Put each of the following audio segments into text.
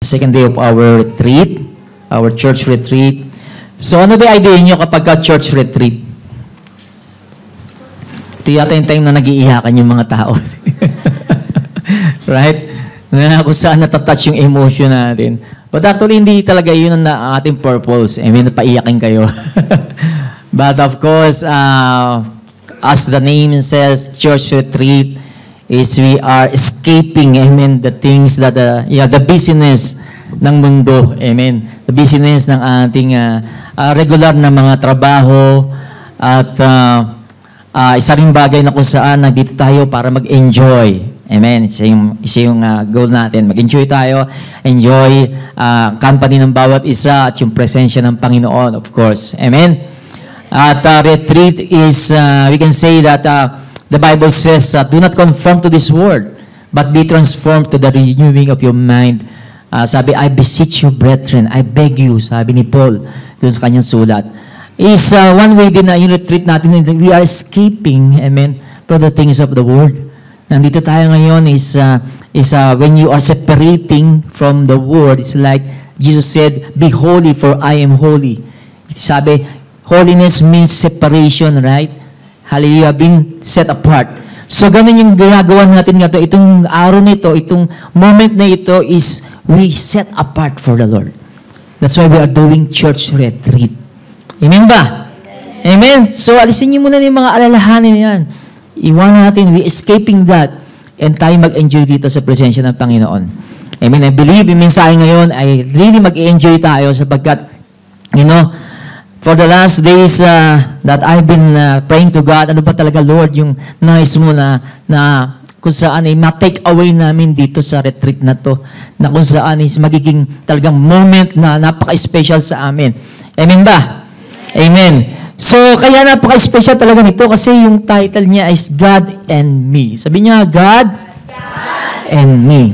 second day of our retreat, our church retreat. So ano ba idea nyo kapag church retreat? Ito yata yung time na nag-iiyakan yung mga tao. Right? Na kung saan natatouch yung emotion natin. But actually, hindi talaga yun ang ating purpose. I mean, napaiyakin kayo. But of course, as the name says, church retreat, is we are escaping, amen, the things that, the busyness ng mundo, amen. The busyness ng ating regular na mga trabaho at isa ring bagay na kung saan nandito tayo para mag-enjoy. Amen. Isa yung goal natin. Mag-enjoy tayo. Enjoy company ng bawat isa at yung presensya ng Panginoon, of course. Amen. At retreat is, we can say that the Bible says, do not conform to this world, but be transformed to the renewing of your mind. Sabi, I beseech you, brethren, I beg you, sabi ni Paul, doon sa kanyang sulat. Is one way din na yung retreat natin, we are escaping, amen, from the things of the world. Nandito tayo ngayon is when you are separating from the world, it's like Jesus said, be holy for I am holy. Sabi, holiness means separation, right? Hallelujah, being set apart. So, ganun yung ginagawa natin nga ito. Itong araw na ito, itong moment na ito is we set apart for the Lord. That's why we are doing church retreat. Amen ba? Amen. So, alisin niyo muna yung mga alalahanin yan. Iwan natin, we escaping that, and tayo mag-enjoy dito sa presensya ng Panginoon. Amen. I believe yung mensahe ngayon ay really mag-enjoy tayo sapagkat, for the last days that I've been praying to God, ano ba talaga, Lord, yung nais mo na kung saan ay ma-take away namin dito sa retreat na to, na kung saan is magiging talagang moment na napaka-special sa amin. Amen ba? Amen. So, kaya napaka-special talaga nito kasi yung title niya is God and Me. Sabi niya, God and Me.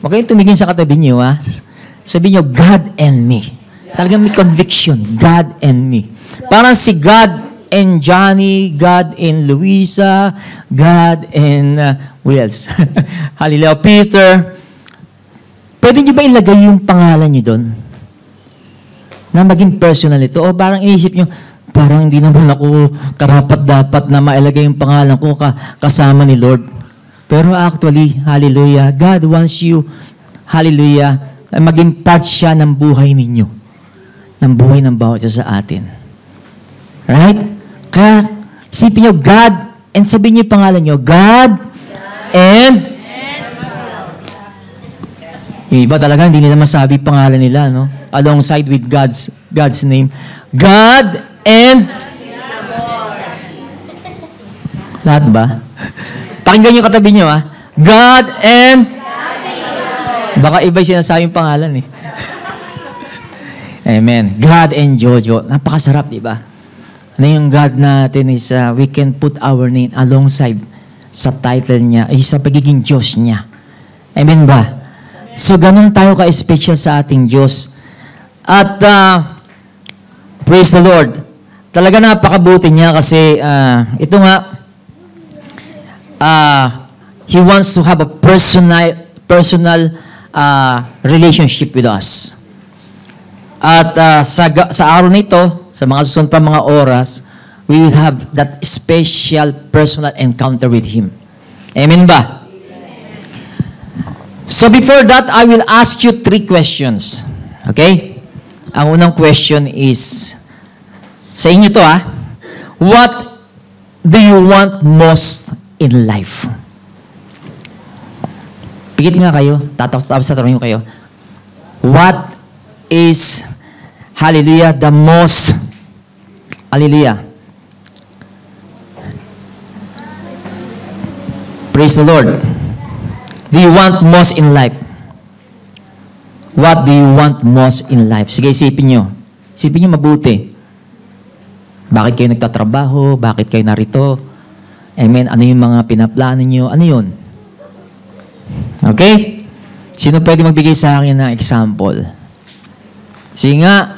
Huwag kayong tumingin sa katabi niyo, ha? Sabi niyo, God and Me. Talagang may conviction, God and Me. Parang si God and Johnny, God and Luisa, God and who else? Hallelujah, Peter. Pwede niyo ba ilagay yung pangalan niyo doon? Na maging personal ito. O parang inisip nyo, parang hindi naman ako karapat-dapat na mailagay yung pangalan ko kasama ni Lord. Pero actually, hallelujah, God wants you, hallelujah, maging part siya ng buhay ninyo. Ng buhay ng bawat isa sa atin. Right? Kaya, isipin nyo, God, and sabihin nyo yung pangalan nyo, God and yung iba talaga, hindi nila masabi pangalan nila, no? Alongside with God's name. God and lahat ba? Pakinggan yung katabi nyo, ha? God and baka iba yung sinasabing pangalan, eh. Amen. God and Jojo. Napakasarap, di ba? Ano yung God natin is we can put our name alongside sa title niya, sa pagiging Diyos niya. Amen ba? So, ganun tayo ka-special sa ating Diyos. At, praise the Lord, talaga napakabuti niya kasi, ito nga, He wants to have a personal relationship with us. At sa araw nito, sa mga susunod pa mga oras, we will have that special personal encounter with Him. Amen ba? So before that, I will ask you 3 questions. Okay? Ang unang question is, sa inyo to, ha? What do you want most in life? Pigit nga kayo. Tapos tatanungin kayo. What is, hallelujah, the most, hallelujah. Praise the Lord. Do you want most in life? What do you want most in life? Sige, isipin nyo. Isipin nyo mabuti. Bakit kayo nagtatrabaho? Bakit kayo narito? Amen. Ano yung mga pinaplano nyo? Ano yun? Okay? Sino pwede magbigay sa akin ng example? Sige nga.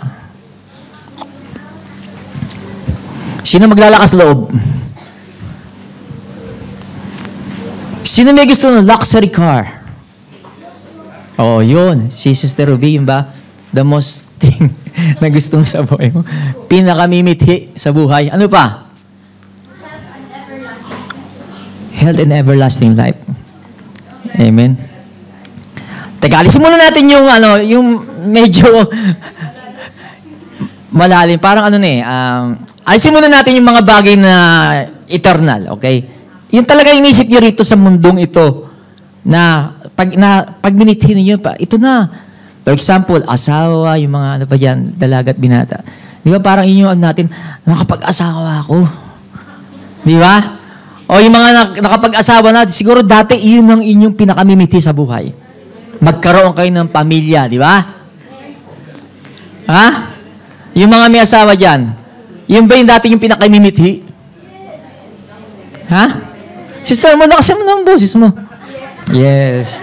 Sino maglalakas loob? Sino may gusto ng luxury car? Oo, yun. Si Sister Ruby, yun ba? The most thing na gusto mo sa buhay mo. Pinakamimithi sa buhay. Ano pa? Health and everlasting life. Amen. Teka, alisin muna natin yung, yung medyo malalim. Parang alisin muna natin yung mga bagay na eternal, okay? Yung talaga inisip nyo rito sa mundong ito na pag minithi ninyo pa, ito na. For example, asawa, yung mga ano pa dyan, dalaga at binata. Di ba parang inyo natin, nakapag-asawa ako. Di ba? O yung mga nakapag-asawa natin, siguro dati iyon ang inyong pinakamimithi sa buhay. Magkaroon kayo ng pamilya, di ba? Ha? Yung mga may asawa dyan, yun ba yung dati yung pinakamimithi? Ha? Sister mo, lakasan mo ng boses mo. Yes.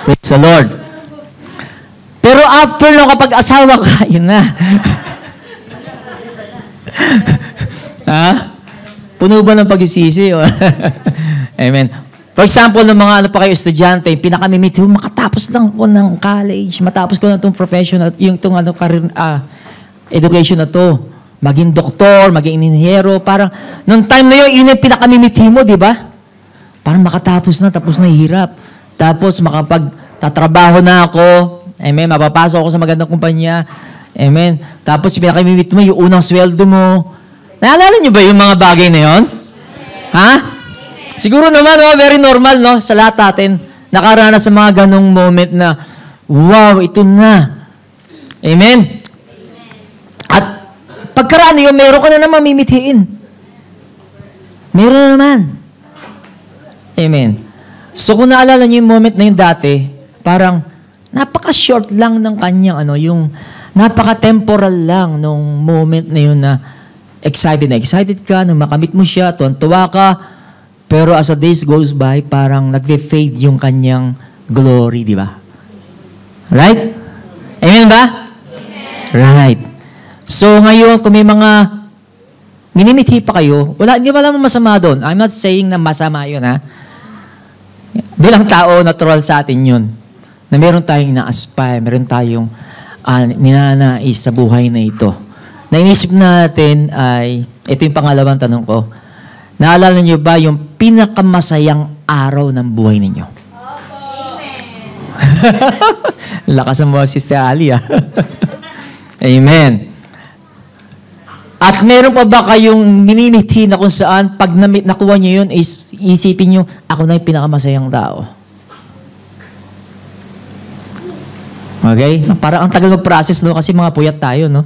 Praise the Lord. Pero after nung kapag asawa ka, yun na. Ha? Puno ba ng pag-isisi? Amen. For example, ng mga pa kayo estudyante, pinakamimiti, makatapos lang ko ng college, matapos ko na itong professional, yung itong education na to. Maging doktor, maging inhinyero, parang, nung time na yun yung pinakamimiti mo, di ba? Parang makatapos na, tapos na hirap. Tapos makapagtatrabaho na ako, amen, mapapasok ako sa magandang kumpanya, amen. Tapos pinakamimiti mo, yung unang sweldo mo. Naalala niyo ba yung mga bagay na yun? Ha? Siguro naman, very normal, no? Sa lahat natin, nakaranas sa mga ganong moment na, wow, ito na. Amen? At pagkaraan yun, meron ka na naman mimitiin. Meron na naman. Amen. So kung naalala niyo yung moment na yun dati, parang napaka-short lang ng kanyang, yung napaka-temporal lang nung moment na yun na excited ka, nung makamit mo siya, tuwan-tuwa ka, pero as the days goes by, parang nagve-fade yung kanyang glory, di ba? Right? Amen ba? Amen. Right. So ngayon, kung may mga minimithi pa kayo, hindi ba naman masama doon? I'm not saying na masama yun, ha? Bilang tao, natural sa atin yun. Na meron tayong ina-aspire, meron tayong ninanais sa buhay na ito. Nainisip natin ay, ito yung pangalawang tanong ko, naalala niyo ba yung pinakamasayang araw ng buhay ninyo? Lakas ang mga Sister Ali, ah. Amen. At meron pa ba kayong minimithi na kung saan pag nakuha niyo yun, isipin niyo, ako na yung pinakamasayang tao. Okay? Parang ang tagal mag-process, no? Kasi mga puyat tayo, no?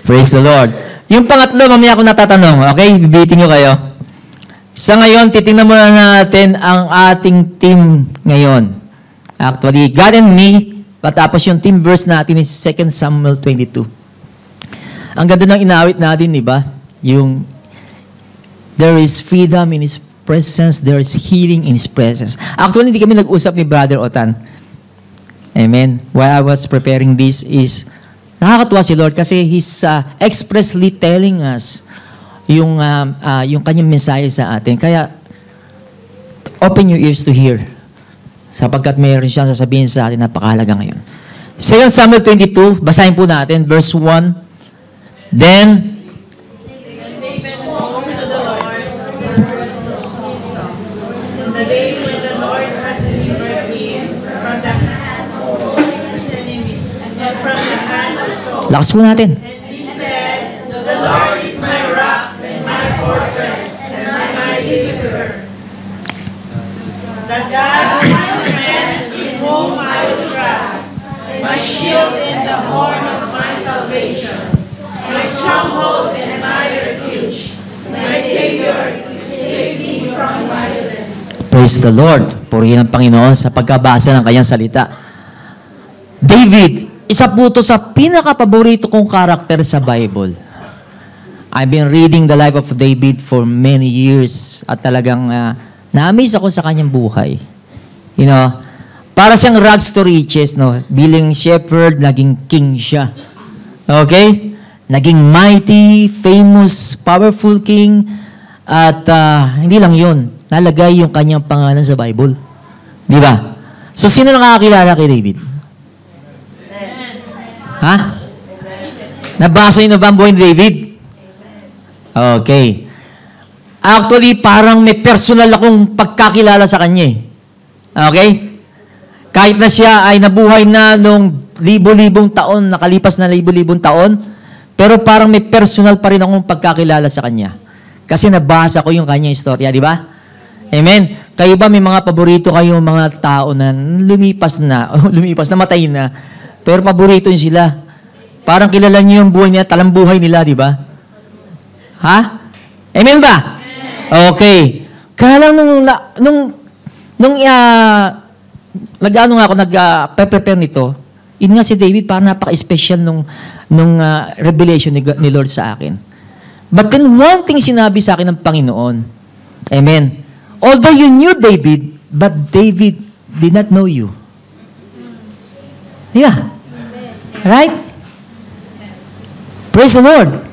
Praise the Lord. Yung pangatlo, mamaya ako natatanong. Okay? Bibitin nyo kayo. Sa ngayon, titingnan muna natin ang ating team ngayon. Actually, God and me, patapos yung team verse natin is 2 Samuel 22. Ang ganda ng inawit natin, di ba? Yung, there is freedom in His presence, there is healing in His presence. Actually, hindi kami nag-usap ni Brother Otan. Amen. While I was preparing this is, nakakatuwa si Lord kasi He's expressly telling us yung kanyang mensahe sa atin. Kaya, open your ears to hear. Sapagkat mayroon siyang sasabihin sa atin napakahalaga ngayon. 2 Samuel 22, basahin po natin, verse 1. Then, lakas po natin. The Lord is my rock and my fortress and my deliverer. The God of my strength in whom I will trust, my shield and the horn of my salvation, my stronghold and my refuge, my Savior, save me from violence. Praise the Lord. Purihin ang Panginoon sa pagkabasa ng kanyang salita. David, isa po ito sa pinaka-paborito kong karakter sa Bible. I've been reading the life of David for many years at talagang na-amaze ako sa kanyang buhay. You know, para siyang rags to riches, no? Bilang shepherd, naging king siya. Okay? Naging mighty, famous, powerful king. At hindi lang yun, nalagay yung kanyang pangalan sa Bible. Di ba? So, sino nakakakilala kay David? Ha? Nabasa niyo na ba ang buhay ni David? Okay. Actually, parang may personal akong pagkakilala sa kanya eh. Okay? Kahit na siya ay nabuhay na nung libo-libong taon, nakalipas na libo-libong taon, pero parang may personal pa rin akong pagkakilala sa kanya. Kasi nabasa ko yung kanyang istorya, di ba? Amen? Kayo ba may mga paborito kayong mga tao na lumipas na, namatay na, pero paborito niyo sila? Parang kilala niyo yung buhay niya, talambuhay nila, di ba? Ha? Amen ba? Okay. Kaya lang nag-prepare nito, yun nga si David, parang napaka-special nung revelation ni Lord sa akin. But then one thing sinabi sa akin ng Panginoon, amen, although you knew David, but David did not know you. Yeah. Right? Praise the Lord.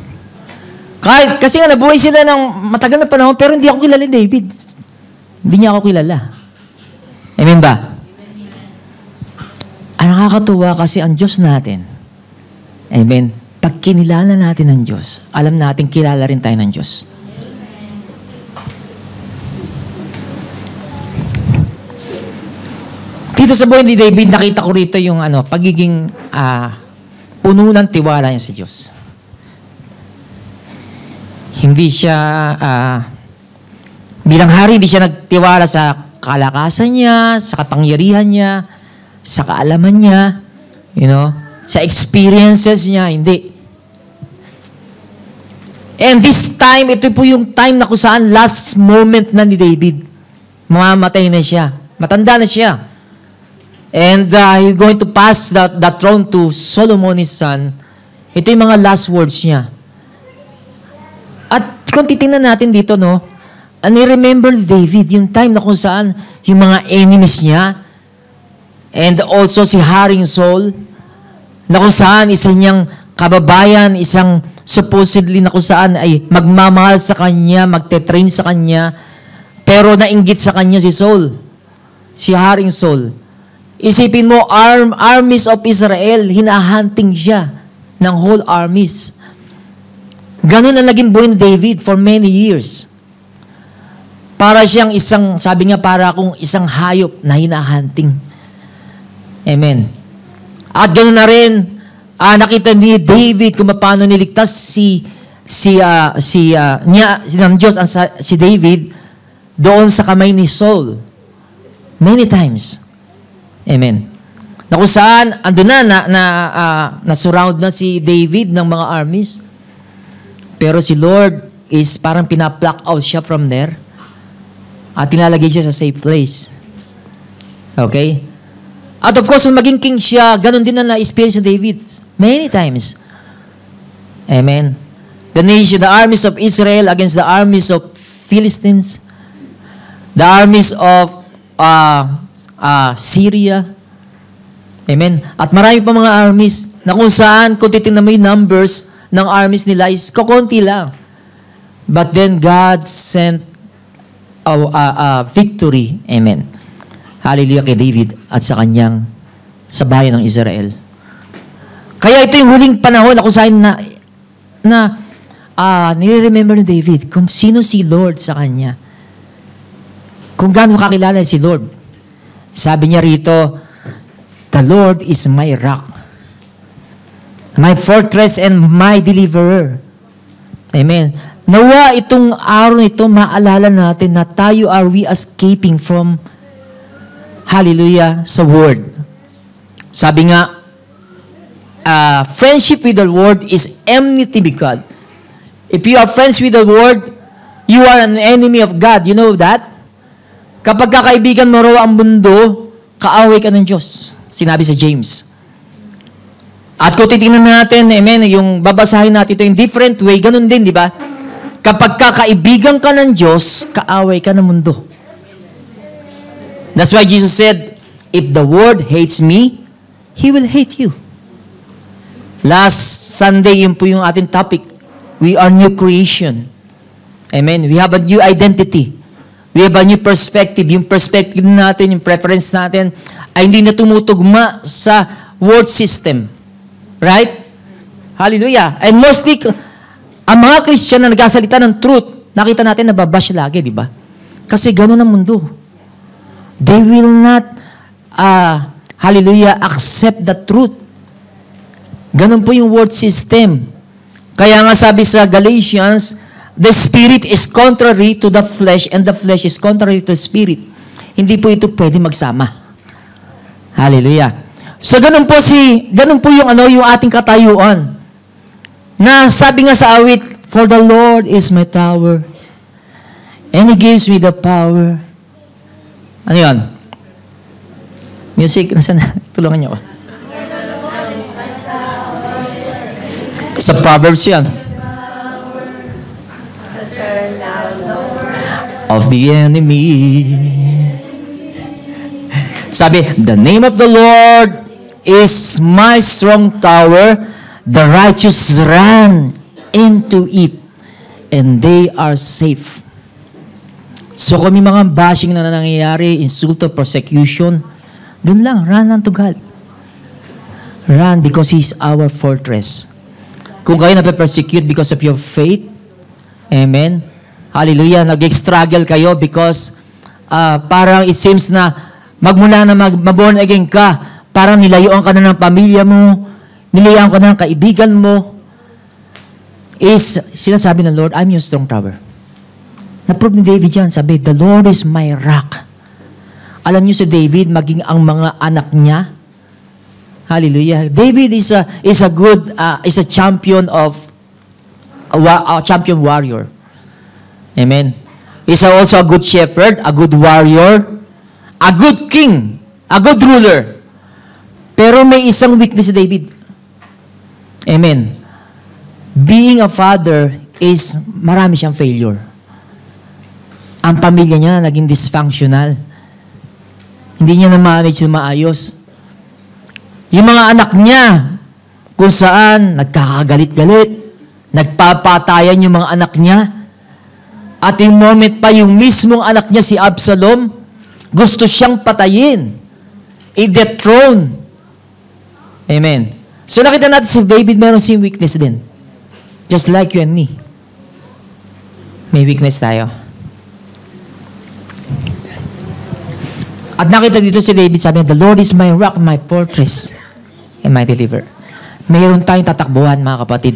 Kasi nga nabuhay sila ng matagal na panahon, pero hindi ako kilala ni David. Hindi niya ako kilala. Amen ba? Ang nakakatuwa kasi ang Diyos natin, amen, pag kinilala natin ang Diyos, alam natin kilala rin tayo ng Diyos. Dito sa buhay ni David, nakita ko rito yung pagiging puno ng tiwala niya sa Diyos. Hindi siya, bilang hari, hindi siya nagtiwala sa kalakasan niya, sa kapangyarihan niya, sa kaalaman niya, sa experiences niya, hindi. And this time, ito po yung time na kung saan last moment na ni David. Mamamatay na siya. Matanda na siya. And he's going to pass the throne to Solomon, his son. Ito yung mga last words niya. At kung titingnan natin dito, ni-remember David, yung time na kung saan yung mga enemies niya, and also si Haring Saul, na kung saan isa niyang kababayan, isang supposedly na kung saan ay magmamahal sa kanya, magte-train sa kanya, pero nainggit sa kanya si Saul, si Haring Saul. Isipin mo, armies of Israel, hinahunting siya ng whole armies. Ganun ang naging buhay ni David for many years. Para siyang sabi nga, para akong isang hayop na hinahunting. Amen. At ganun na rin, nakita ni David kung paano niligtas ng Diyos si David doon sa kamay ni Saul. Many times. Amen. Na kung saan, andun na-surround na si David ng mga armies. Pero si Lord is parang pina-pluck out siya from there at tinalagay siya sa safe place. Okay? At of course, nung maging king siya, ganun din na na-experience ni David. Many times. Amen. The armies of Israel against the armies of Philistines. The armies of Syria. Amen. At marami pa mga armies na kung saan, kung titignan mo yung numbers ng armies nila is kukunti lang. But then God sent victory. Amen. Hallelujah kay David at sa bayan ng Israel. Kaya ito yung huling panahon na kung saan nire-remember ni David kung sino si Lord sa kanya. Kung gaano kakilala si Lord. Sabi niya rito, the Lord is my rock, my fortress and my deliverer. Amen. Nawa itong araw nito, maalala natin na tayo we escaping from, hallelujah, sa word. Sabi nga, friendship with the word is enmity with God. If you are friends with the word, you are an enemy of God. You know that? Kapag kakaibigan mo raw ang mundo, kaaway ka ng Diyos. Sinabi sa James. At kung titingnan natin, amen, yung babasahin natin ito in different way, ganun din, di ba? Kapag kakaibigan ka ng Diyos, kaaway ka ng mundo. That's why Jesus said, if the world hates me, He will hate you. Last Sunday, yun po yung ating topic. We are new creation. Amen. We have a new identity. We have a new perspective. Yung perspective natin, yung preference natin, ay hindi na tumutugma sa world system. Right? Hallelujah. And mostly, ang mga Christian na nagsasalita ng truth, nakita natin nababash lagi, di ba? Kasi ganun ang mundo. They will not, accept the truth. Ganun po yung world system. Kaya nga sabi sa Galatians, the spirit is contrary to the flesh and the flesh is contrary to the spirit. Hindi po ito pwede magsama. Hallelujah. So ganun po yung ating katayuan. Na sabi nga sa awit, for the Lord is my tower and He gives me the power. Ano yun? Music, nasaan na? Tulungan niyo ako. Sa Proverbs yan. Of the enemy. Sabi, the name of the Lord is my strong tower. The righteous run into it and they are safe. So kung may mga bashing na nangyayari, insulto, persecution, dun lang, run unto God. Run because He's our fortress. Kung kayo nape-persecute because of your faith, amen, hallelujah, nag-struggle kayo because parang it seems na magmula na mag-born again ka, parang nilayuan ka na ng pamilya mo, nilayuan ka na ng kaibigan mo, is sinasabi ng Lord, I'm your strong tower. Na-prove ni David yan, sabi, the Lord is my rock. Alam niyo si David, maging ang mga anak niya, hallelujah. David is a champion of a champion warrior. Amen. He's also a good shepherd, a good warrior, a good king, a good ruler. Pero may isang weakness si David. Amen. Being a father is marami siyang failure. Ang pamilya niya naging dysfunctional. Hindi niya na-manage na maayos. Yung mga anak niya, kung saan nagkakagalit-galit, nagpapatayan yung mga anak niya, at yung moment pa yung mismong anak niya, si Absalom, gusto siyang patayin, i-dethrone. Amen. So nakita natin si David, meron siyang weakness din. Just like you and me. May weakness tayo. At nakita dito si David, sabi niya, the Lord is my rock, my fortress, and my deliverer. Mayroon tayong tatakbuhan, mga kapatid.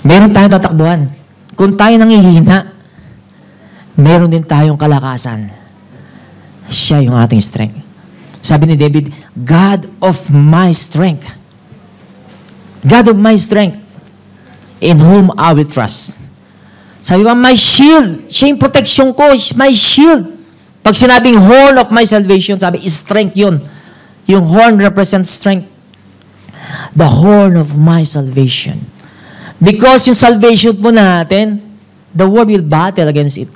Mayroon tayong tatakbuhan. Kung tayo nangihina, mayroon din tayong kalakasan. Siya yung ating strength. Sabi ni David, God of my strength. God of my strength, in whom I will trust. Sabi ba, my shield. Siya yung protection ko, my shield. Pag sinabing horn of my salvation, sabi, strength yun. Yung horn represents strength. The horn of my salvation. Because yung salvation po natin, the world will battle against it.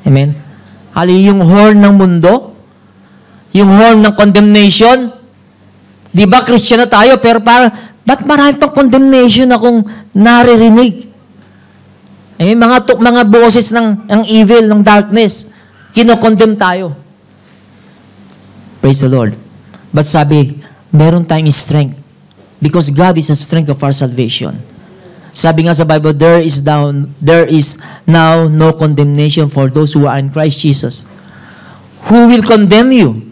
Amen? Hali yung horn ng mundo, yung horn ng condemnation, di ba Christian na tayo, pero parang, ba't marami pang condemnation akong naririnig? Mga boses ng evil, ng darkness, kinokondemn tayo. Praise the Lord. But sabi, meron tayong strength. Because God is the strength of our salvation. Sabi nga sa Bible, there is now no condemnation for those who are in Christ Jesus. Who will condemn you?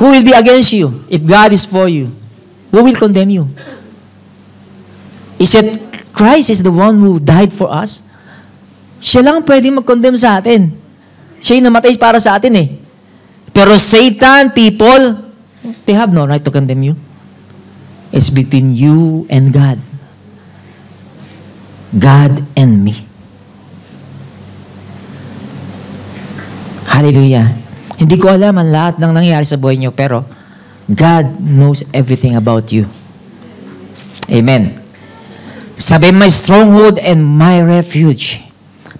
Who will be against you if God is for you? Who will condemn you? Is it Christ is the one who died for us? Siya lang pwede mag-condemn sa atin. Siya yung namatay para sa atin eh. Pero Satan, people, they have no right to condemn you. It's between you and God. God and me. Hallelujah. Hindi ko alam ang lahat ng nangyayari sa buhay niyo, pero God knows everything about you. Amen. Sabi, my stronghold and my refuge.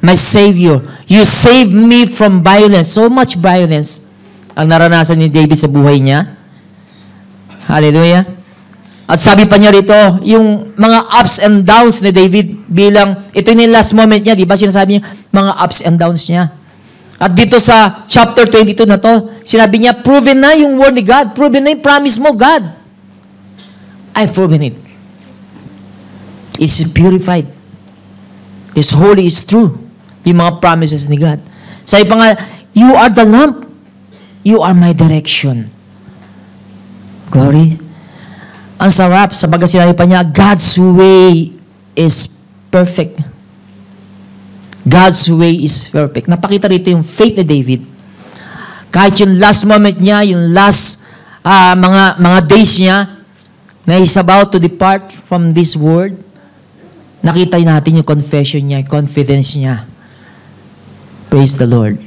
My Savior, you save me from violence. So much violence ang naranasan ni David sa buhay niya. Hallelujah. At sabi pa niya rito, yung mga ups and downs ni David bilang, ito yung last moment niya, di ba? Sinasabi niya, mga ups and downs niya. At dito sa chapter 22 na to, sinabi niya, proven na yung word ni God. Proven na yung promise mo, God. I've proven it. It's purified. It's holy, it's true. Yung mga promises ni God. Sabi pa nga, you are the lamp. You are my direction. Glory. Ang sarap, sabaga sinabi pa niya, God's way is perfect. God's way is perfect. Napakita rito yung faith ni David. Kahit yung last moment niya, yung last mga days niya, na he's about to depart from this world, nakita natin yung confession niya, confidence niya. Praise the Lord.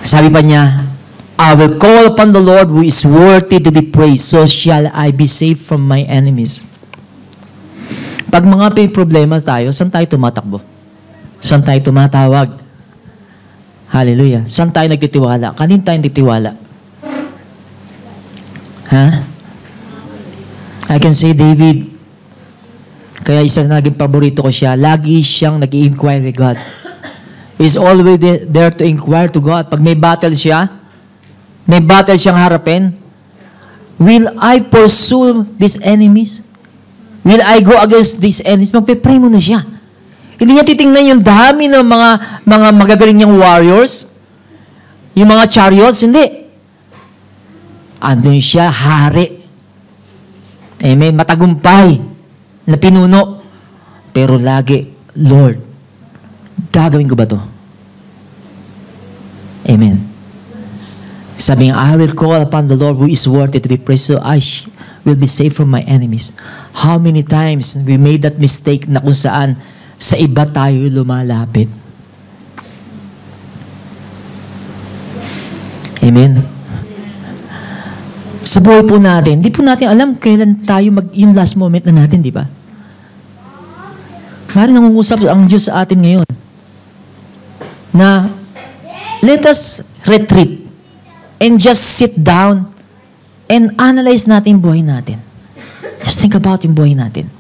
Sabi pa niya, I will call upon the Lord who is worthy to be praised, so shall I be saved from my enemies. Pag mga problema tayo, saan tayo tumatakbo? Saan tayo tumatawag? Hallelujah. Saan tayo nagtitiwala? Kanin tayo nagtitiwala? Ha? I can say David, kaya isa na naging paborito ko siya, lagi siyang nag-i-inquire kay God. He's always there to inquire to God. Pag may battle siya, may battle siyang harapin, will I pursue these enemies? Will I go against these enemies? Magpe-pray mo na siya. Hindi niya titingnan yung dami ng mga magagaling niyang warriors, yung mga chariots, hindi. Andun siya, hari. Amen. Matagumpay na pinuno. Pero lagi, Lord, gagawin ko ba to? Amen. Sabi nga, I will call upon the Lord who is worthy to be praised, so I will be saved from my enemies. How many times we made that mistake na kung saan sa iba tayo lumalapit? Amen. Sa buhay po natin, di po natin alam kailan tayo yung last moment na natin, di ba? Maaaring nangungusap ang Diyos sa atin ngayon na let us retreat and just sit down and analyze natin yung buhay natin. Just think about yung buhay natin.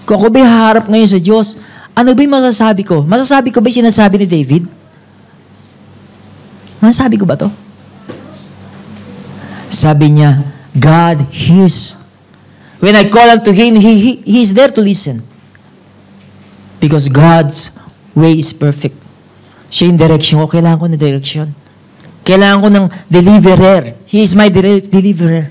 Kung ako ba'y haharap ngayon sa Diyos, ano ba'y masasabi ko? Masasabi ko ba'y sinasabi ni David? Masasabi ko ba to? Sabi niya, God hears. When I call unto Him, He's there to listen. Because God's way is perfect. Siya yung direction ko. Kailangan ko na direction. Kailangan ko ng deliverer. He is my deliverer.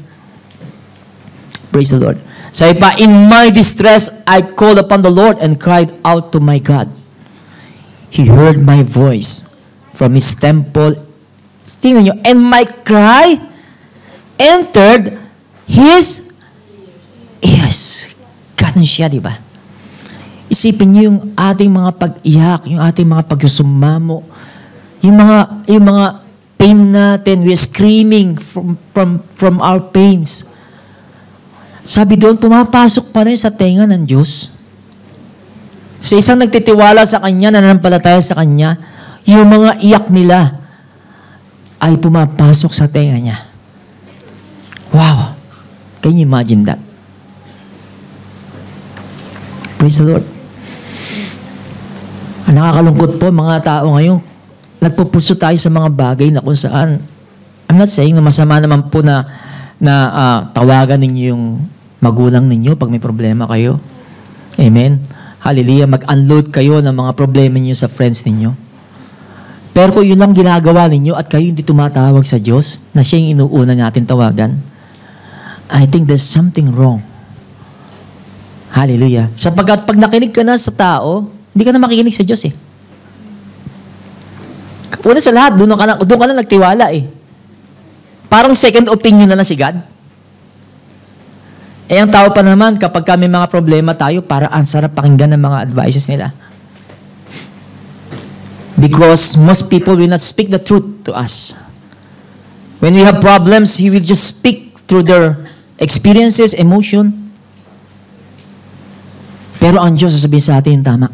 Praise the Lord. Sabi pa, in my distress, I called upon the Lord and cried out to my God. He heard my voice from His temple. Tingnan nyo, and my cry entered His ears. Ganun siya, di ba? Isipin nyo yung ating mga pag-iyak, yung ating mga pagsusumamo, yung mga pain natin, we're screaming from our pains. Sabi doon, pumapasok pa rin sa tenga ng Diyos. Sa isang nagtitiwala sa Kanya, nananampalataya sa Kanya, yung mga iyak nila ay pumapasok sa tenga niya. Wow! Can you imagine that? Praise the Lord. Ang nakakalungkot po, mga tao ngayon, nagpupulso tayo sa mga bagay na kung saan, I'm not saying na masama naman po na tawagan ninyo yung magulang ninyo pag may problema kayo. Amen? Hallelujah. Mag-unload kayo ng mga problema niyo sa friends ninyo. Pero kung yun lang ginagawa ninyo at kayo hindi tumatawag sa Diyos, na siya yung inuuna natin tawagan, I think there's something wrong. Hallelujah. Sapagkat pag nakinig ka na sa tao, hindi ka na makikinig sa Diyos eh. Una sa lahat, doon ka na nagtiwala eh. Parang second opinion na lang si God. Eh, ang tao pa naman, kapag may mga problema tayo, para ang sarap pakinggan ng mga advices nila. Because most people will not speak the truth to us. When we have problems, He will just speak through their experiences, emotion. Pero ang Diyos sasabihin sa atin yung tama.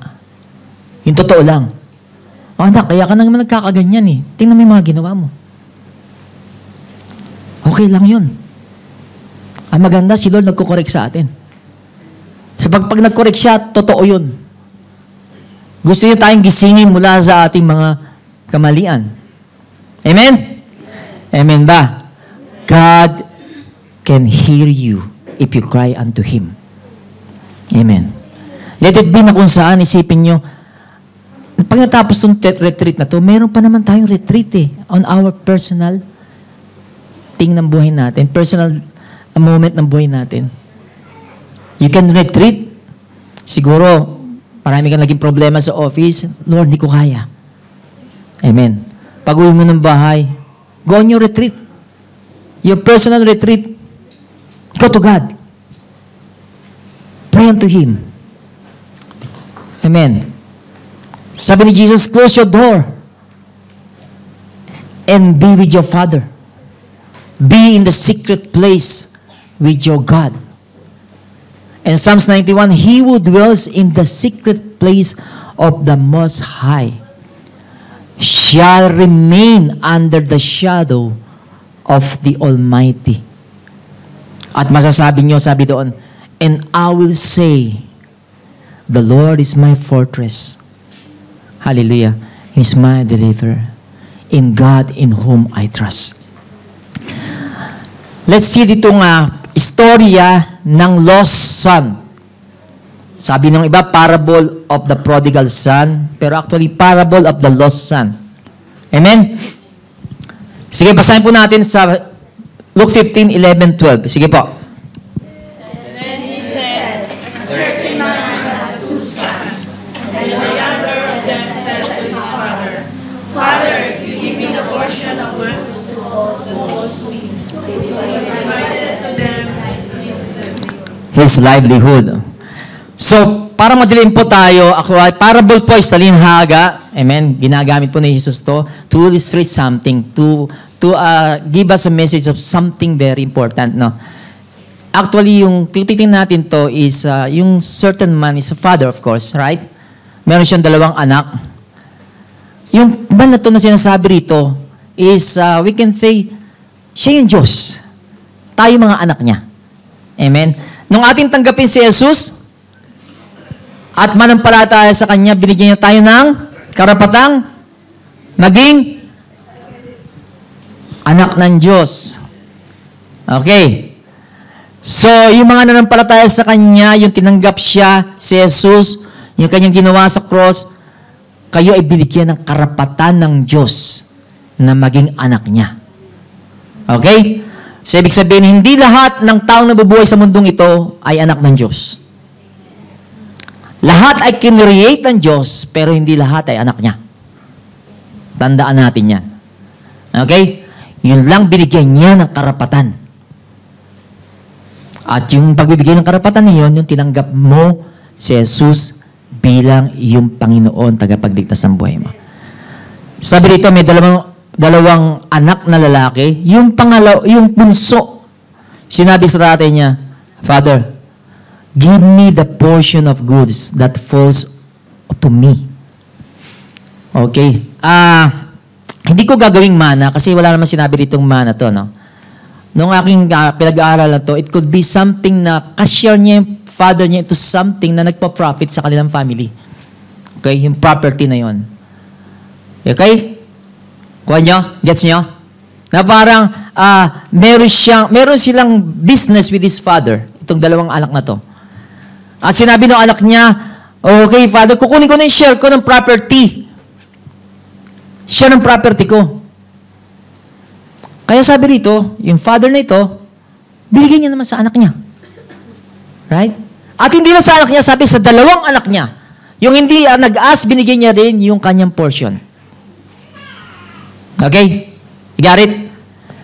Yung totoo lang. O anak, kaya ka naman nagkakaganyan eh. Tingnan mo yung mga ginawa mo. Okay lang yun. Ang maganda, si Lord nagkukorek sa atin. So pag nagkorek siya, totoo yun. Gusto niya tayong gisingin mula sa ating mga kamalian. Amen? Amen ba? God can hear you if you cry unto Him. Amen. Let it be na kung saan isipin nyo, pag natapos itong retreat na to, meron pa naman tayong retreat on our personal thing ng buhay natin, personal moment ng buhay natin. You can retreat. Siguro, marami kang naging problema sa office. Lord, di ko kaya. Amen. Pag-uwi mo ng bahay, go on your retreat. Your personal retreat. Go to God. Pray unto Him. Amen. Sabi ni Jesus, close your door and be with your Father. Be in the secret place with your God. In Psalms 91, He who dwells in the secret place of the Most High shall remain under the shadow of the Almighty. At masasabi nyo, sabi doon, and I will say, the Lord is my fortress. Hallelujah. He's my deliverer. In God in whom I trust. Let's see ditong istorya ng lost son. Sabi ng iba, parable of the prodigal son. Pero actually, parable of the lost son. Amen? Sige, basahin po natin sa Luke 15, 11, 12. Sige po. Then he said, a certain man had 2 sons, and the younger of them said to his father, Father, you give me the portion of my food most weeks. So he divided to them his livelihood. So, para madilim po tayo, parable po is talinhaga. Amen? Ginagamit po ni Jesus to illustrate something, to give us a message of something very important, no? Actually, yung titingnan natin to is, yung certain man is a father, of course, right? Meron siyang 2 anak. Yung man na to na sinasabi rito is, we can say, siya yung Diyos. Tayo mga anak niya. Amen? Nung ating tanggapin si Jesus, at manampalataya sa Kanya, binigyan niya tayo ng karapatang maging anak ng Diyos. Okay. So, yung mga nanampalataya sa Kanya, yung tinanggap siya, si Jesus, yung Kanyang ginawa sa cross, kayo ay binigyan ng karapatan ng Diyos na maging anak niya. Okay? So, ibig sabihin, hindi lahat ng taong nabubuhay sa mundong ito ay anak ng Diyos. Lahat ay kinreate ng Diyos, pero hindi lahat ay anak niya. Tandaan natin yan. Okay? Yun lang binigyan niya ng karapatan. At yung pagbibigay ng karapatan niyon, yung tinanggap mo si Jesus bilang iyong Panginoon, tagapagligtas ng buhay mo. Sabi dito, may dalawang anak na lalaki. Yung bunso, sinabi sa tatay niya, Father, give me the portion of goods that falls to me. Okay. Hindi ko gagawing mana kasi wala naman sinabi ditong mana to, no? Nung aking pinag-aaralan to, it could be something na ka-share niya yung father niya into something na nagpa-profit sa kanilang family. Okay? Yung property na yon. Okay? Kuha nyo? Gets nyo? Na parang meron silang business with his father. Itong 2 anak na to. At sinabi ng anak niya, okay, Father, kukunin ko na yung share ko ng property. Share ng property ko. Kaya sabi rito, yung father na ito, binigyan niya naman sa anak niya. Right? At hindi lang sa anak niya, sabi sa 2 anak niya. Yung hindi nag-ask, binigyan niya rin yung kanyang portion. Okay? You got it?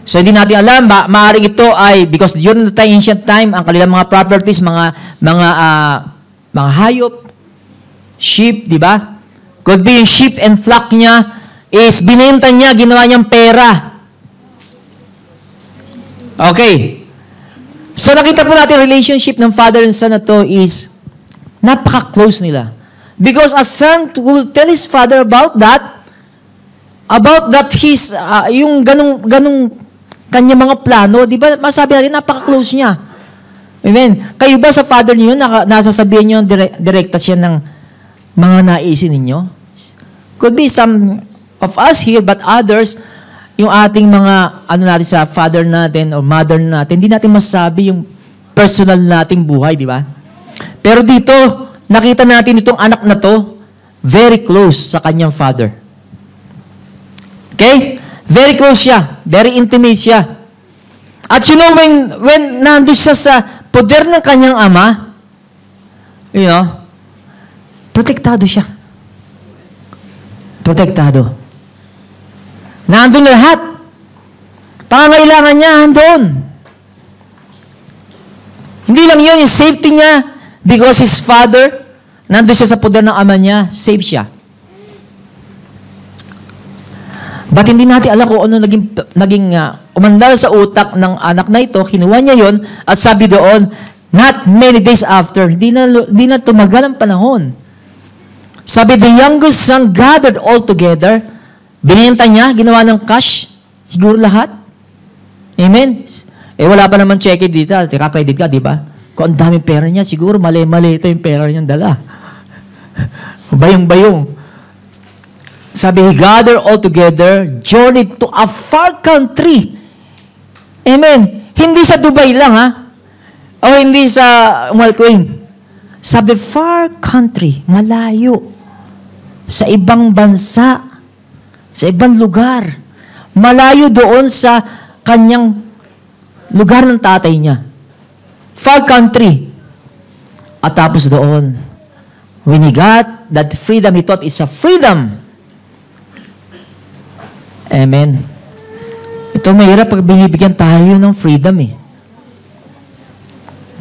So, hindi natin alam, maaaring ito ay, because during the ancient time, ang kanilang mga properties, mga hayop, sheep, di ba? Could be yung sheep and flock niya, is binenta niya, ginawa niyang pera. Okay. So, nakita po natin relationship ng father and son na to is napaka-close nila. Because a son will tell his father about that his, yung ganong kanya mga plano. Di ba, masabi natin, napaka-close niya. Amen. Kayo ba sa Father niyo, nasasabihin niyo direkta siya ng mga naisin ninyo? Could be some of us here, but others, yung ating mga, natin sa Father natin o Mother natin, hindi natin masasabi yung personal nating buhay, di ba? Pero dito, nakita natin itong anak na to, very close sa kanyang Father. Okay? Very close siya. Very intimate siya. At you know, when nandun siya sa poder ng kanyang ama, you know, protektado siya. Protektado. Nandun lahat. Pangangailangan niya, andun. Hindi lang yun, yung safety niya, because his father, nandun siya sa poder ng ama niya, safe siya. But hindi natin alam kung ano naging umandar sa utak ng anak na ito, kinuha niya yon at sabi doon, not many days after, di na tumagal ang panahon. Sabi, the youngest son gathered all together, binenta niya, ginawa ng cash, siguro lahat. Amen? Wala pa naman cheque dito, kaka-credit ka, di ba? Kung ang daming pera niya, siguro mali-mali ito yung pera niyang dala. Bayong-bayong. Sabi, he gathered all together, journeyed to a far country. Amen. Hindi sa Dubai lang, ha? O hindi sa Malqueen. Sabi, far country, malayo. Sa ibang bansa. Sa ibang lugar. Malayo doon sa kanyang lugar ng tatay niya. Far country. At tapos doon, when he got that freedom, he thought it's a freedom. Amen. Ito mahirap pag binibigyan tayo ng freedom eh.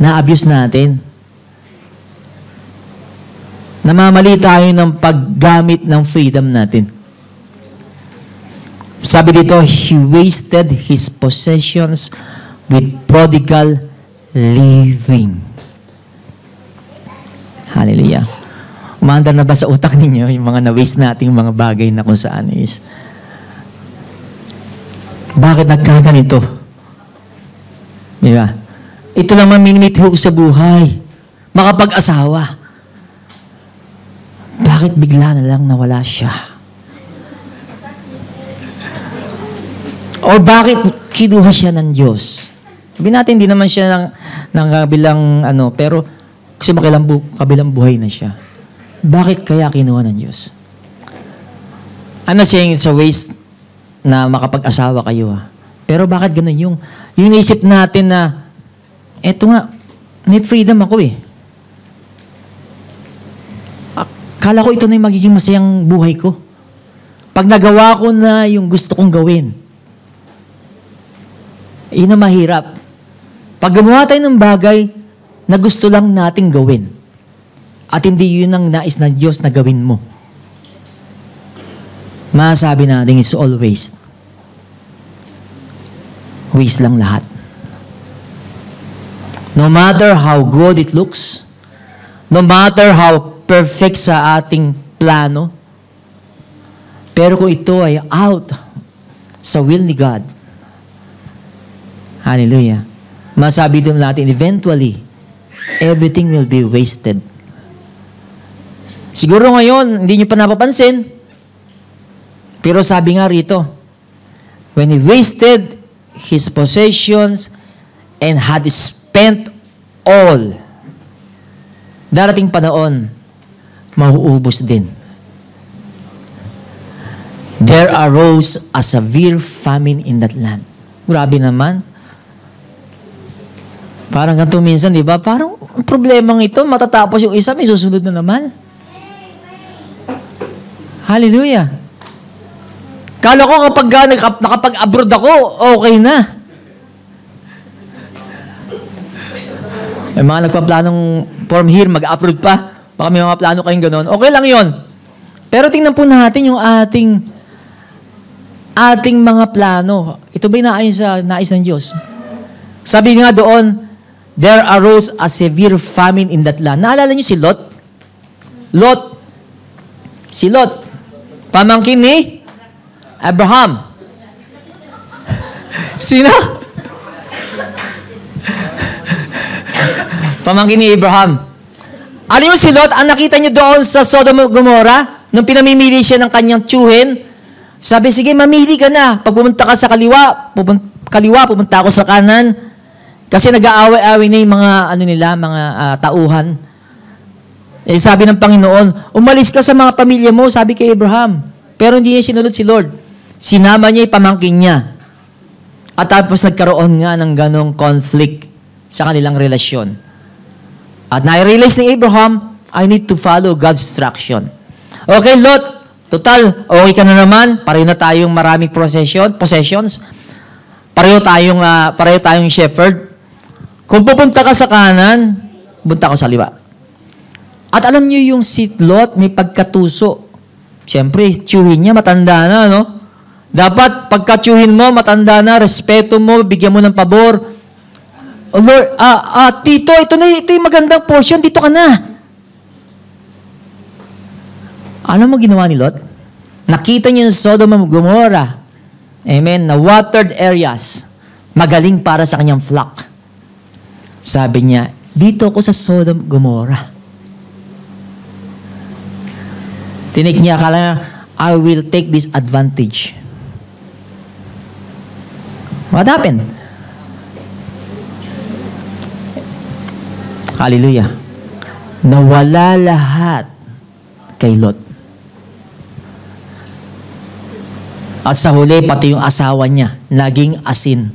Na-abuse natin. Namamali tayo ng paggamit ng freedom natin. Sabi dito, he wasted his possessions with prodigal living. Hallelujah. Umaandar na ba sa utak ninyo yung mga na-waste nating mga bagay na kung saan is? Bakit nagkaganito? Diba? Ito lang maminimithog sa buhay. Makapag-asawa. Bakit bigla na lang nawala siya? O bakit kinuha siya ng Diyos? Sabi natin, hindi naman siya ng kabilang pero kasi kabilang buhay na siya. Bakit kaya kinuha ng Diyos? I'm not saying it's a waste na makapag-asawa kayo. Pero bakit ganun? Yung naisip natin na, eto nga, may freedom ako eh. Akala ko ito na yung magiging masayang buhay ko. Pag nagawa ko na yung gusto kong gawin, yun ang mahirap. Pag gumawa tayo ng bagay na gusto lang nating gawin, at hindi yun ang nais ng Diyos na gawin mo, masasabi natin it's all waste. Waste lang lahat. No matter how good it looks, no matter how perfect sa ating plano, pero kung ito ay out sa will ni God, hallelujah, masabi din natin, eventually, everything will be wasted. Siguro ngayon, hindi nyo pa napapansin, pero sabi nga rito, when he wasted his possessions and had spent all, darating panahon, mauubos din. There arose a severe famine in that land. Grabe naman. Parang ganito minsan, di ba? Parang problemang ito, matatapos yung isa, may susunod na naman. Hallelujah. Kala ko kapag nakapag-abroad ako, okay na. May mga nagpa-planong form here, mag-upload pa. Baka may mga plano kayong gano'n. Okay lang yon. Pero tingnan po natin yung ating mga plano. Ito ba'y nais ng Diyos? Sabi nga doon, there arose a severe famine in that land. Naalala niyo si Lot? Si Lot. Pamangkin ni Abraham. Sino? Pamangkin ni Abraham. Alam mo si Lot, ang nakita niyo doon sa Sodom at Gomorrah, nung pinamimili siya ng kanyang tiyuhin, sabi, sige, mamili ka na. Pag pumunta ka sa kaliwa, pumunta ako sa kanan. Kasi nag-aaway-aaway na yung mga tauhan. Eh, sabi ng Panginoon, umalis ka sa mga pamilya mo, sabi kay Abraham. Pero hindi niya sinunod si Lord. Sinama niya yung pamangkin niya. At tapos nagkaroon nga ng ganong conflict sa kanilang relasyon. At na-realize ni Abraham, I need to follow God's instruction. Okay, Lot, total, okay ka na naman. Pareho na tayong maraming possessions. Pareho tayong shepherd. Kung pupunta ka sa kanan, punta ka sa liwa. At alam niyo yung si Lot, may pagkatuso. Siyempre, tiyuhin niya, matanda na, no? Dapat, pagka-tiyuhin mo, matanda na, respeto mo, bigyan mo ng pabor. Oh Lord, Tito, ito yung magandang portion, dito ka na. Ano mo ginawa ni Lot? Nakita niyo yung Sodom and Gomorrah. Amen, na watered areas. Magaling para sa kanyang flock. Sabi niya, dito ako sa Sodom and Gomorrah. Tinik niya, akala niya, I will take this advantage. What happened? Hallelujah. Nawala lahat kay Lot. At sa huli, pati yung asawa niya, naging asin.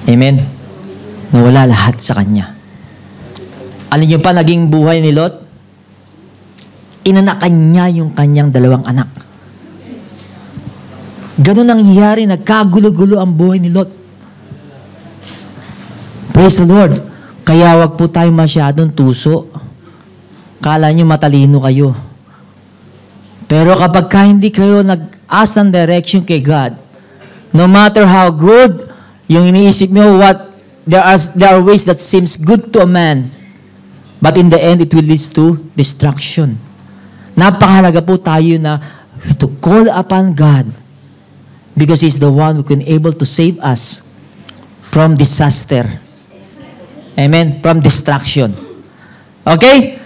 Amen? Nawala lahat sa kanya. Ano niyo pa naging buhay ni Lot? Inanakan niya yung kanyang 2 anak. Ganun ang nangyayari, nagkagulo-gulo ang buhay ni Lot. Praise the Lord. Kaya wag po tayo masyadong tuso. Kala nyo matalino kayo. Pero kapag hindi kayo nag-ask ng direction kay God, no matter how good, yung iniisip nyo, there are ways that seems good to a man, but in the end, it will lead to destruction. Napakahalaga po tayo na to call upon God because He's the one who can able to save us from disaster. Amen? From destruction. Okay?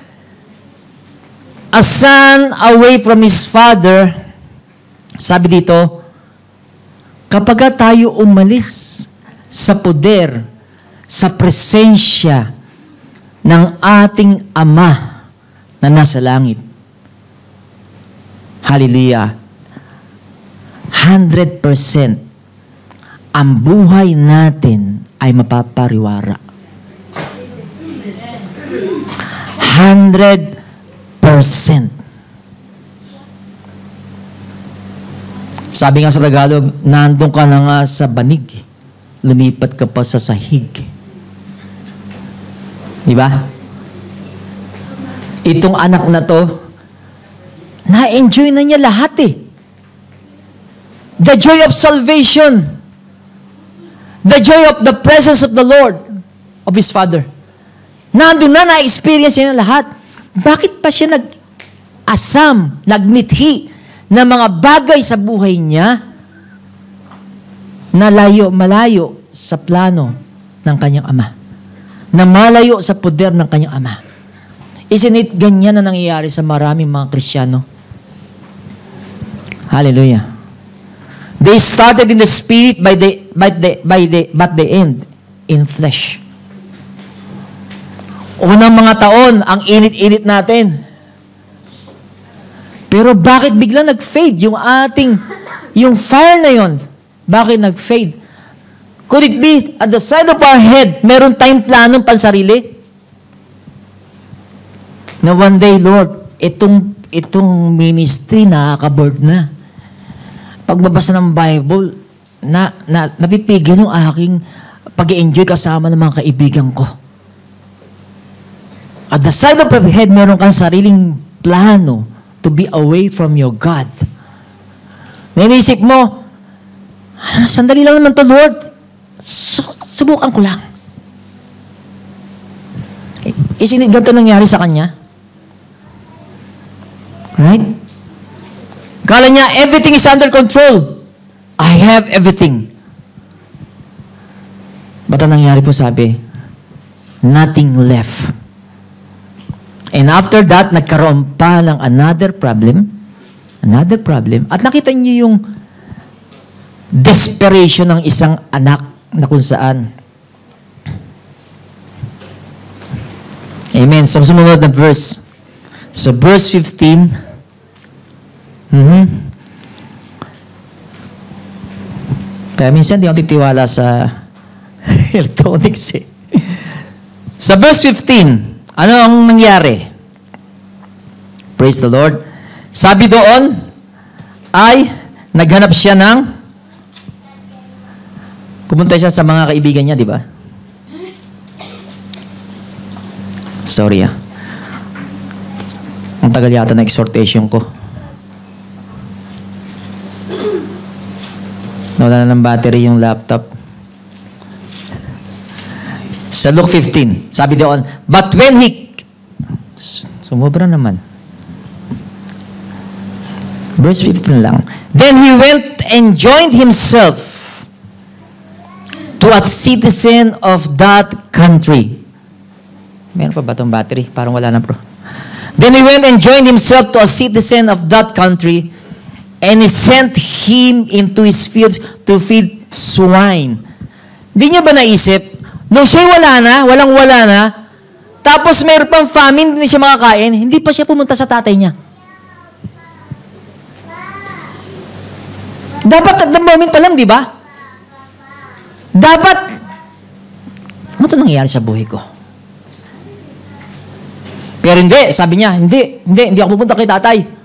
A son away from his father, sabi dito, kapag tayo umalis sa poder, sa presensya ng ating Ama na nasa langit, hallelujah, 100% ang buhay natin ay mapapariwara. 100%. Sabi nga sa Tagalog, nandun ka na nga sa banig, lumipat ka pa sa sahig. Di ba? Itong anak na to, na-enjoy na niya lahat eh. The joy of salvation. The joy of the presence of the Lord, of his Father. Nandun na-experience niya na lahat. Bakit pa siya nag-asam, nagmithi ng mga bagay sa buhay niya na malayo sa plano ng kanyang Ama? Na malayo sa poder ng kanyang Ama. Isn't it ganyan na nangyayari sa maraming mga Kristiyano? Hallelujah. They started in the spirit but they end in flesh. Unang mga taon, ang init-init natin. Pero bakit biglang nag-fade yung fire na yon? Bakit nag-fade? Could it be at the side of our head, meron tayong planong pansarili? Na one day, Lord, itong ministry nakaka-bored na. Pagbabasa ng Bible, napipigil yung aking pag-i-enjoy kasama ng mga kaibigan ko. At the side of your head, meron kang sariling plano to be away from your God. Naisip mo, sandali lang naman to, Lord. Subukan ko lang. Isn't it ganito nangyari sa kanya? Right? Kala niya, everything is under control. I have everything. Ba't ang nangyari po sabi? Nothing left. And after that, nagkaroon pa ng another problem. At nakita niyo yung desperation ng isang anak na kung saan. Amen. Sa sumunod na verse. So verse 15. Kaya minsan di ako titiwala sa electronics eh. Sa verse 15, ano ang nangyari? Praise the Lord. Sabi doon, ay naghanap siya ng pumunta siya sa mga kaibigan niya, di ba? Sorry Ang tagal yata na exhortation ko. Nawala na ng battery yung laptop. Sa Luke 15, sabi doon, but when he... Sumobra naman. Verse 15 lang. Then he went and joined himself to a citizen of that country. Meron pa ba itong battery? Parang wala na, bro. Then he went and joined himself to a citizen of that country, and he sent him into his fields to feed swine. Di niya ba naisip, nung siya walang-wala na, tapos mayroon pang famine, hindi siya makakain, hindi pa siya pumunta sa tatay niya. Dapat at the moment pa lang, di ba? Dapat, ano ito nangyayari sa buhay ko? Pero hindi, sabi niya, hindi ako pupunta kay tatay.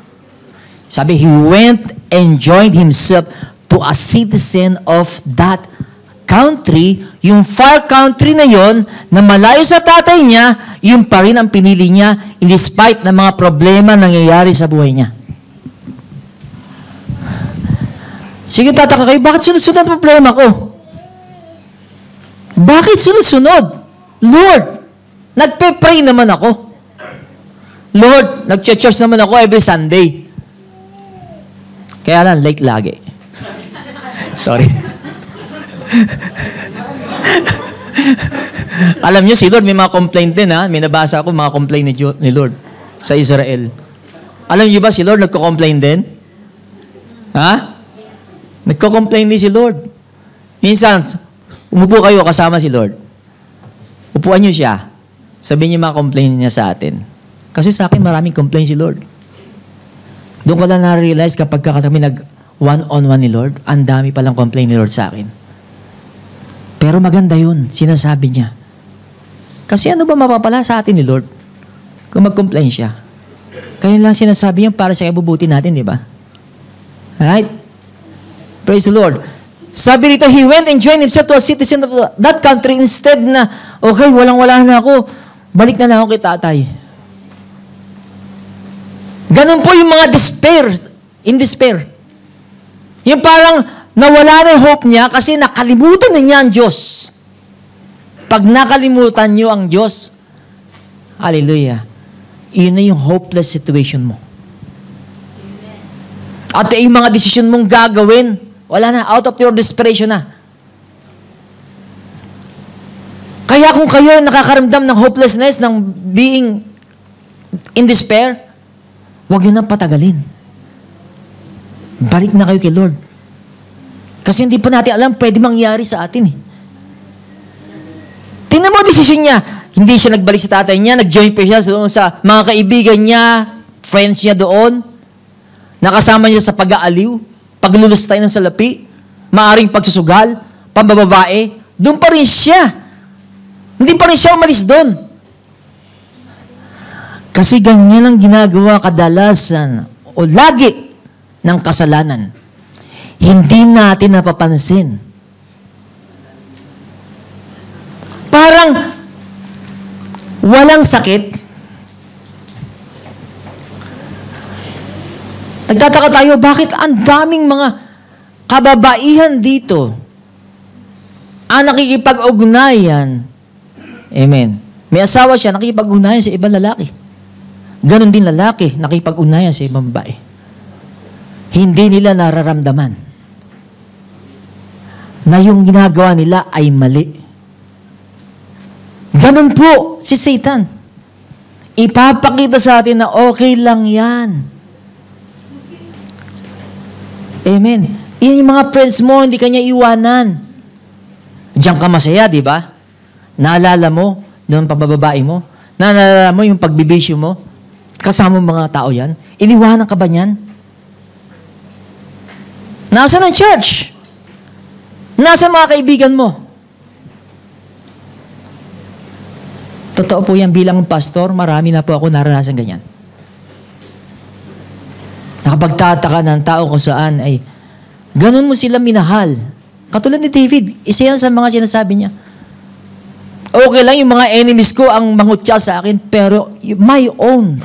Sabi, he went and joined himself to a citizen of that country, yung far country na yon, na malayo sa tatay niya, yung pa rin ang pinili niya in despite ng mga problema nangyayari sa buhay niya. Sige, tataka kayo, bakit sunod-sunod ang problema ko? Bakit sunod-sunod? Lord, nagpe-pray naman ako. Lord, nag-church naman ako every Sunday. Kaya lang, late lagi. Sorry. Alam niyo, si Lord may mga complaint din, ha? May nabasa ako mga complaint ni Lord sa Israel. Alam niyo ba, si Lord nagko-complain din? Ha? Nagko-complain din si Lord. Minsan, umupo kayo kasama si Lord. Upuan niyo siya. Sabihin niyo mga complaint niya sa atin. Kasi sa akin, maraming complaint si Lord. Doon ko lang na-realize kapag kami nag-one-on-one ni Lord, ang dami palang complaint ni Lord sa akin. Pero maganda yun, sinasabi niya. Kasi ano ba mapapala sa atin ni Lord? Kung mag-complain siya. Kaya lang sinasabi niya para sa kabubuti natin, di ba? Right? Praise the Lord. Sabi rito, he went and joined himself to a citizen of that country instead na, okay, walang-wala na ako, balik na lang ako kay tatay. Ganun po yung mga in despair. Yung parang nawala na yung hope niya kasi nakalimutan na niya ang Diyos. Pag nakalimutan niyo ang Diyos, hallelujah, yun na yung hopeless situation mo. At yung mga desisyon mong gagawin, wala na, out of your desperation na. Kaya kung kayo nakakaramdam ng hopelessness, ng being in despair, huwag yun ang patagalin. Balik na kayo kay Lord. Kasi hindi pa natin alam pwede mangyari sa atin eh. Tingnan mo desisyon niya. Hindi siya nagbalik sa tatay niya, nag-join pa siya doon sa mga kaibigan niya, friends niya doon. Nakasama niya sa pag-aaliw, paglulustay ng salapi, maaring pagsusugal, pambababae. Doon pa rin siya. Hindi pa rin siya umalis doon. Kasi ganyan ang ginagawa kadalasan o lagi ng kasalanan. Hindi natin napapansin. Parang walang sakit. Nagtataka tayo, bakit ang daming mga kababaihan dito ang nakikipag-ugnayan? Amen. May asawa siya, nakikipag-ugnayan sa ibang lalaki. Ganon din lalaki, nakipag-ugnayan sa ibang babae. hindi nila nararamdaman na yung ginagawa nila ay mali. Ganun po si Satan. Ipapakita sa atin na okay lang yan. Amen. Yan yung mga friends mo, hindi kanya iwanan. Diyan ka masaya, di ba? Naalala mo, noong pabababae mo, naalala mo yung pagbibisyo mo, kasama mga tao yan, iniwanan ka ba niyan? Nasaan ang church? Nasaan mga kaibigan mo? Totoo po yan bilang pastor, marami na po ako naranasan ganyan. Nakapagtataka ng tao kung saan ay ganun mo sila minahal. Katulad ni David, isa yan sa mga sinasabi niya. Okay lang yung mga enemies ko ang mangutya sa akin, pero my own,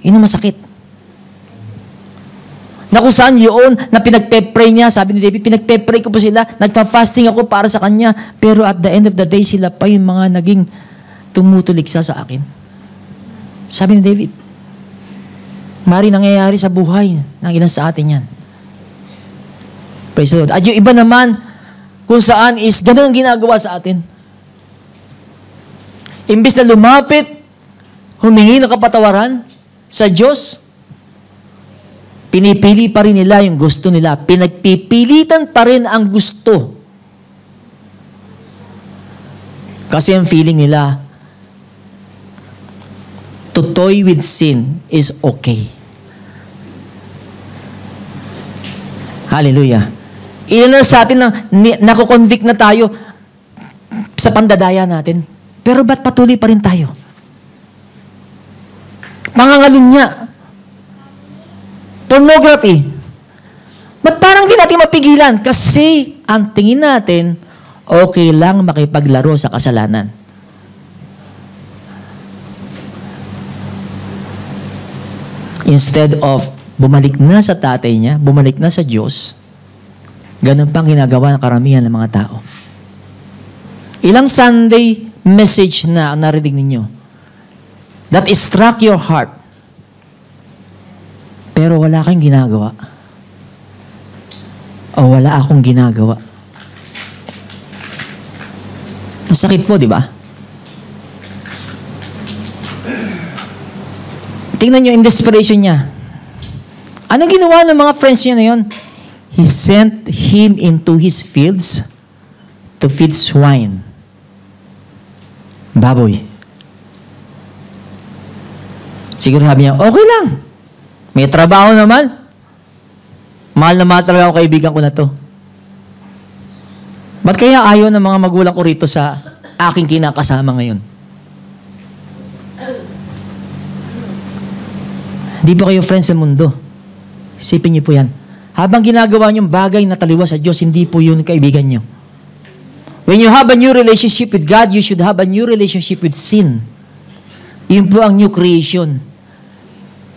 yun ang masakit. Na kung saan yun, na pinagpe-pray niya, sabi ni David, pinagpe-pray ko po sila, nagpa-fasting ako para sa kanya, pero at the end of the day, sila pa yung mga naging tumutuligsa sa akin. Sabi ni David, mari nangyayari sa buhay ng ilan sa atin yan. Praise the Lord. At yung iba naman, kung saan is ganun ang ginagawa sa atin. Imbis na lumapit, humingi ng kapatawaran sa Diyos, pinipili pa rin nila yung gusto nila. Pinagpipilitan pa rin ang gusto. Kasi ang feeling nila, to toy with sin is okay. Hallelujah. Ilan na sa atin na nakukonvict na tayo sa pandadaya natin. Pero ba't patuloy pa rin tayo? Pangangalunya. Pornography. Ba't parang di natin mapigilan? Kasi ang tingin natin, okay lang makipaglaro sa kasalanan. Instead of bumalik na sa tatay niya, bumalik na sa Diyos, ganun pang ginagawa ng karamihan ng mga tao. Ilang Sunday message na narinig ninyo that struck your heart, pero wala kang ginagawa. O wala akong ginagawa. Masakit po, di ba? Tingnan nyo yung desperation niya. Ano ginawa ng mga friends niya na yun? He sent him into his fields to feed swine. Baboy. Siguro sabi niya, okay lang. May trabaho naman. Mahal na mahal talaga ako kaibigan ko na to. Ba't kaya ayaw ng mga magulang ko rito sa aking kinakasama ngayon? Hindi po kayo friends sa mundo. Isipin niyo po yan. Habang ginagawa niyong bagay na taliwas sa Diyos, hindi po yun kaibigan niyo. When you have a new relationship with God, you should have a new relationship with sin. Yun po ang new creation.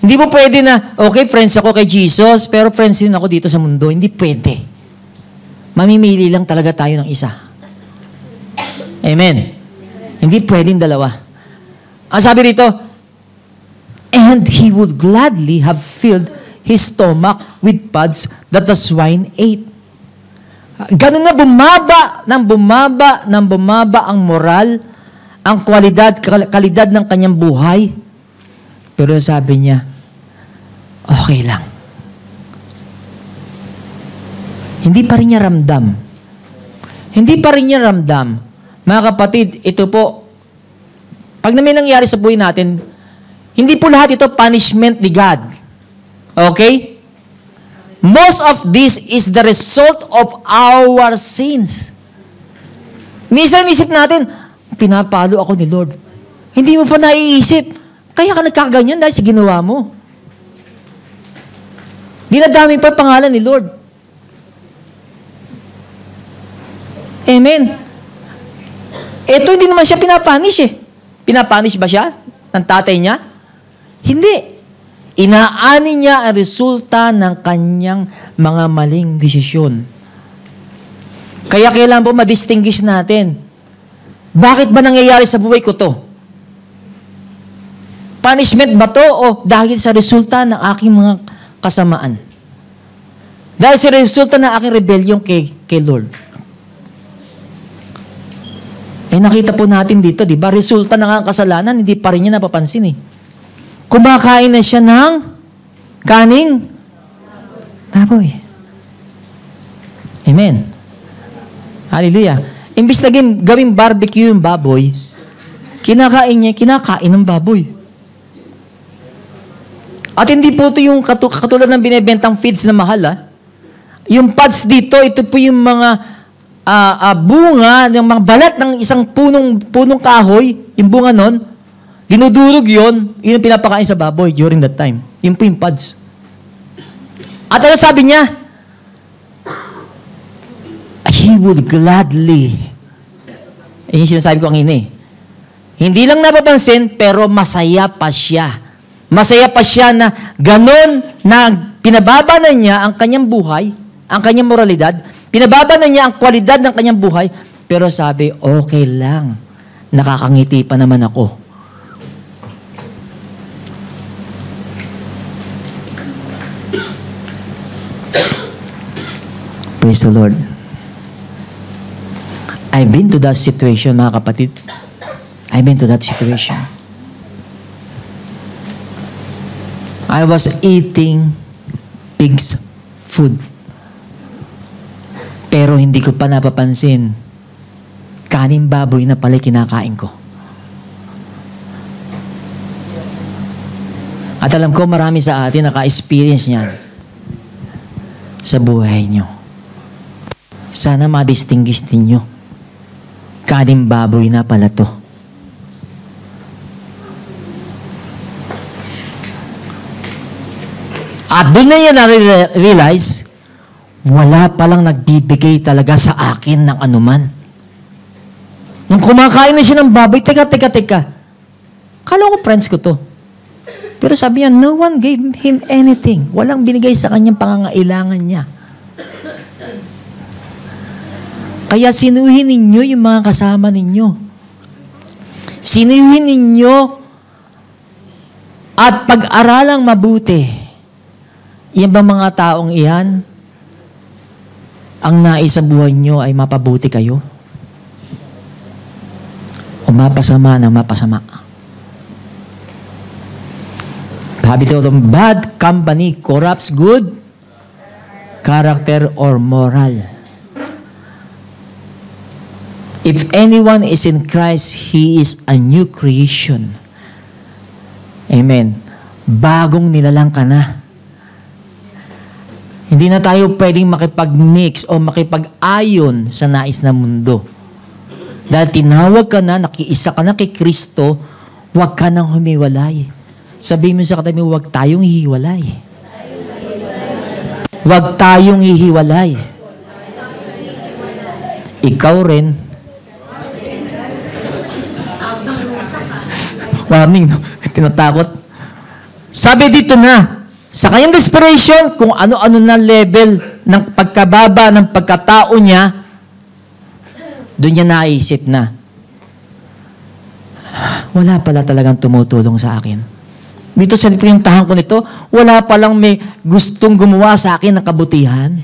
Hindi po pwede na, okay, friends ako kay Jesus, pero friends din ako dito sa mundo. Hindi pwede. Mamimili lang talaga tayo ng isa. Amen. Hindi pwedeng dalawa. Ang sabi rito, and he would gladly have filled his stomach with pods that the swine ate. Ganun na bumaba ang moral, ang kalidad ng kanyang buhay. Pero sabi niya, okay lang. Hindi pa rin niya ramdam. Hindi pa rin niya ramdam. Mga kapatid, ito po, pag na may nangyari sa buhay natin, hindi po lahat ito punishment ni God. Okay? Most of this is the result of our sins. Minsan isip natin, pinapalo ako ni Lord. Hindi mo pa naiisip. Kaya ka nagkaganyan dahil sa ginawa mo. Dinadami pa pangalan ni Lord. Amen. Ito hindi naman siya pinapanish eh. Pinapanish ba siya ng tatay niya? Hindi. Inaani niya ang resulta ng kanyang mga maling desisyon. Kaya kailangan po ma-distinguish natin. Bakit ba nangyayari sa buhay ko to? Punishment ba to o dahil sa resulta ng aking mga kasamaan? Dahil sa resulta ng aking rebellion kay Lord. Nakita po natin dito, di ba? Resulta ng aking kasalanan, hindi pa rin niya napapansin eh. Kumakain na siya ng kaning baboy. Amen. Hallelujah. Imbis na gawing barbecue yung baboy, kinakain ng baboy. At hindi po ito yung katulad ng binibentang feeds na mahal, ha? Yung pods dito, ito po yung mga bunga, ng mga balat ng isang punong kahoy, yung bunga nun, dinudurog yun ang pinapakain sa baboy during that time. Yun po yung pods. At ano sabi niya? He would gladly. Yung sinasabi ko ang hindi lang napapansin, pero masaya pa siya. Masaya pa siya na ganon na pinababa na niya ang kanyang buhay, ang kanyang moralidad, pinababa na niya ang kwalidad ng kanyang buhay, pero sabi, okay lang, nakakangiti pa naman ako. Praise the Lord. I've been to that situation, mga kapatid. I've been to that situation. I was eating pig's food. Pero hindi ko pa napapansin, kaning baboy na pala kinakain ko. At alam ko marami sa atin naka-experience niyan sa buhay nyo. Sana ma-distinguish ninyo. Kaning baboy na pala to. At doon na yan na-realize, wala palang nagbibigay talaga sa akin ng anuman. Nung kumakain na siya ng baboy, teka. Kala ko friends ko to. Pero sabi niya, no one gave him anything. Walang binigay sa kanyang pangangailangan niya. Kaya sinuhin ninyo yung mga kasama ninyo. Sinuhin ninyo at pag-aralang mabuti. Yan ba mga taong iyan, ang nais sa buhay nyo ay mapabuti kayo? O mapasama ng mapasama? Sabi ito, bad company corrupts good character or moral. If anyone is in Christ, he is a new creation. Amen. Bagong nilalang ka na. Hindi na tayo pwedeng makipag-mix o makipag-ayon sa nais na mundo. Dahil tinawag ka na, nakiisa ka na kay Kristo, huwag ka nang humiwalay. Sabihin mo sa katabi mo, huwag tayong hihiwalay. Huwag tayong hihiwalay. Ikaw rin. Warning, no? Tinatakot. Sabi dito na, sa kanyang desperation, kung ano-ano na level ng pagkababa ng pagkatao niya, doon niya naisip na, wala pala talagang tumutulong sa akin. Dito sa pinuntahan ko nito, wala palang may gustong gumawa sa akin ng kabutihan.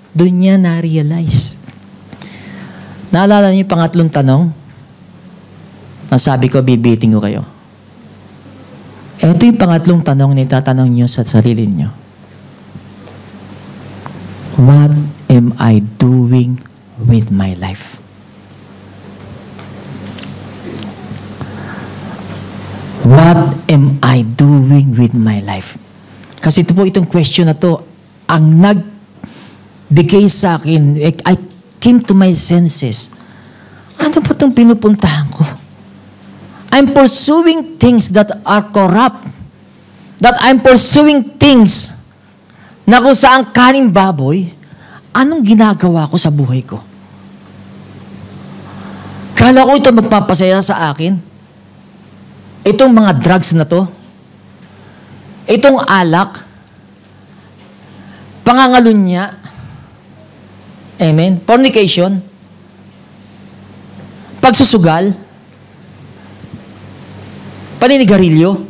Doon niya na-realize. Naalala niyo yung pangatlong tanong? Nasabi ko, bibiting ko kayo. Ito yung pangatlong tanong na itatanong nyo sa sarili nyo. What am I doing with my life? What am I doing with my life? Kasi ito po, itong question na to, ang nagbigay sa akin, I came to my senses. Ano po itong pinupuntahan ko? I'm pursuing things that are corrupt. That I'm pursuing things na kung saan kaning baboy, anong ginagawa ko sa buhay ko? Kala ko ito magpapasaya sa akin. Itong mga drugs na to, itong alak, pangangalunya, amen, fornication, pagsusugal, paninigarilyo.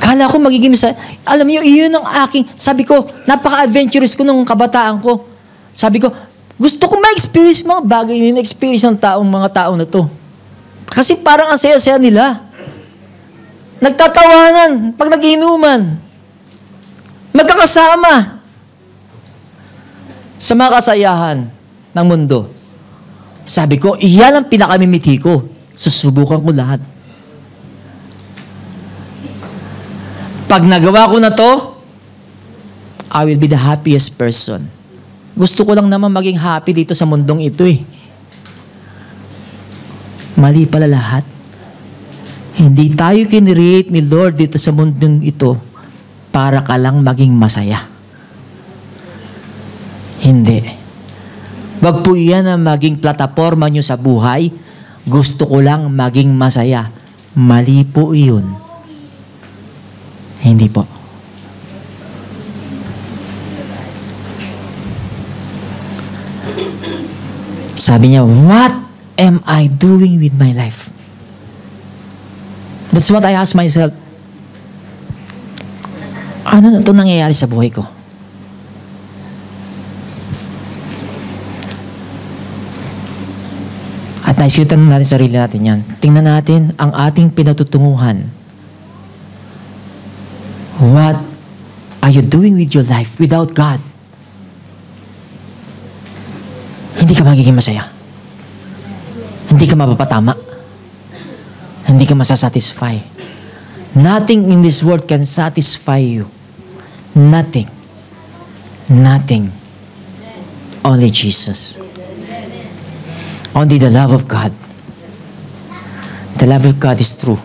Kala ko magiging masaya. Alam niyo, iyon ang aking, sabi ko, napaka-adventurous ko nung kabataan ko. Sabi ko, gusto ko ma-experience mga bagay na experience ng mga tao na to. Kasi parang ang saya-saya nila. Nagtatawanan pag nag-inuman. Magkakasama sa mga kasayahan ng mundo. Sabi ko, iyan ang pinakamimiti ko. Susubukan ko lahat. Pag nagawa ko na to, I will be the happiest person. Gusto ko lang naman maging happy dito sa mundong ito eh. Mali pala lahat. Hindi tayo kinreate ni Lord dito sa mundong ito para ka lang maging masaya. Hindi. Wag po yan ang maging plataforma nyo sa buhay. Gusto ko lang maging masaya. Mali po yun. Hindi po. Sabi niya, what am I doing with my life? That's what I ask myself. Ano na ito nangyayari sa buhay ko? At naisikatan natin sarili natin yan. Tingnan natin ang ating pinatutunguhan. What are you doing with your life without God? Hindi ka magiging masaya. Hindi ka mapapatama. Hindi ka masasatisfy. Nothing in this world can satisfy you. Nothing. Nothing. Only Jesus. Only the love of God. The love of God is true.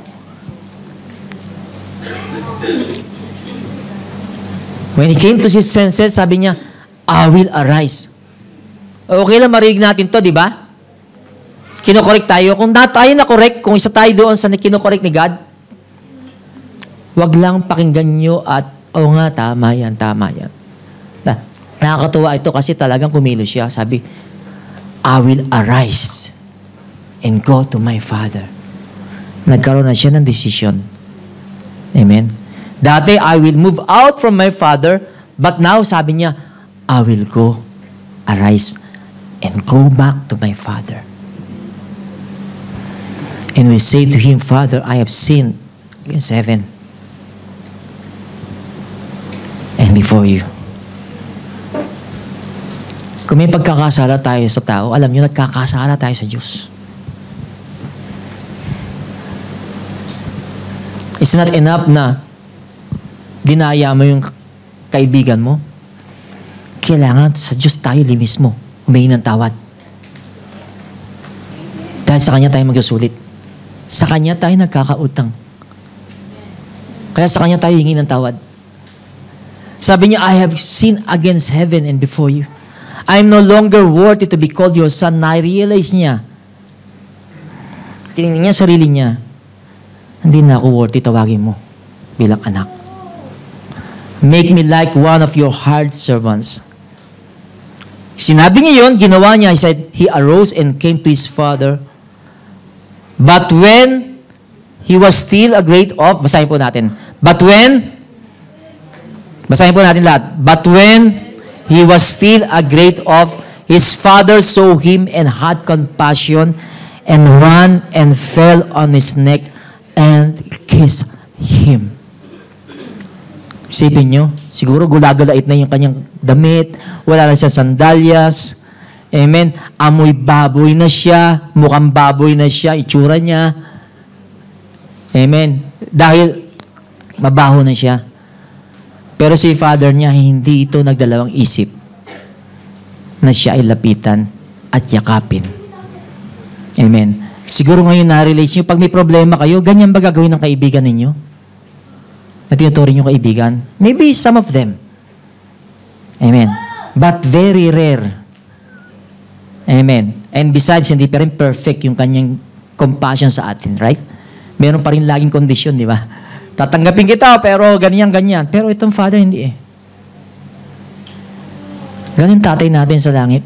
When he came to his senses, sabi niya, I will arise. Okay lang marinig natin to, di ba? Kinokorek tayo. Kung tayo na-correct, kung isa tayo doon sa kinokorek ni God, wag lang pakinggan nyo at, nga, tama yan, tama yan. Nakakatuwa ito kasi talagang kumilos siya. Sabi, I will arise and go to my Father. Nagkaroon na siya ng decision. Amen? Dati, I will move out from my Father, but now, sabi niya, I will go, arise, and go back to my Father. And we say to Him, Father, I have sinned against heaven and before you. Kung may pagkakasala tayo sa tao, alam niyo, nagkakasala tayo sa Diyos. It's not enough na dinaya mo yung kaibigan mo. Kailangan sa Diyos tayo limis mo. Humingi ng tawad. Dahil sa Kanya tayo magsusulit. Sa Kanya tayo nagkakautang. Kaya sa Kanya tayo hingi ng tawad. Sabi niya, I have sinned against heaven and before you. I am no longer worthy to be called your son. Na-realize niya. Tinignan niya sarili niya. Hindi na ako worthy tawagin mo bilang anak. Make me like one of your hired servants. Sinabi niya yun, ginawa niya. He said, he arose and came to his father. But when he was still a great of, basahin po natin. Basahin po natin lahat. But when he was still a great of, his father saw him and had compassion and ran and fell on his neck and kissed him. Isipin nyo, siguro gulagalait na yung kanyang damit, wala na siya sandalyas, amen, amoy baboy na siya, mukhang baboy na siya, itsura niya, amen, dahil mabaho na siya. Pero si father niya, hindi ito nagdalawang isip na siya ay lapitan at yakapin. Amen. Siguro ngayon na-relate nyo, pag may problema kayo, ganyan ba gagawin ng kaibigan ninyo? Na tinuturing yung kaibigan? Maybe some of them. Amen. But very rare. Amen. And besides, hindi pa rin perfect yung kanyang compassion sa atin, right? Meron pa rin laging kondisyon, di ba? Tatanggapin kita, pero ganyan-ganyan. Pero itong Father, hindi eh. Ganun tatay natin sa langit.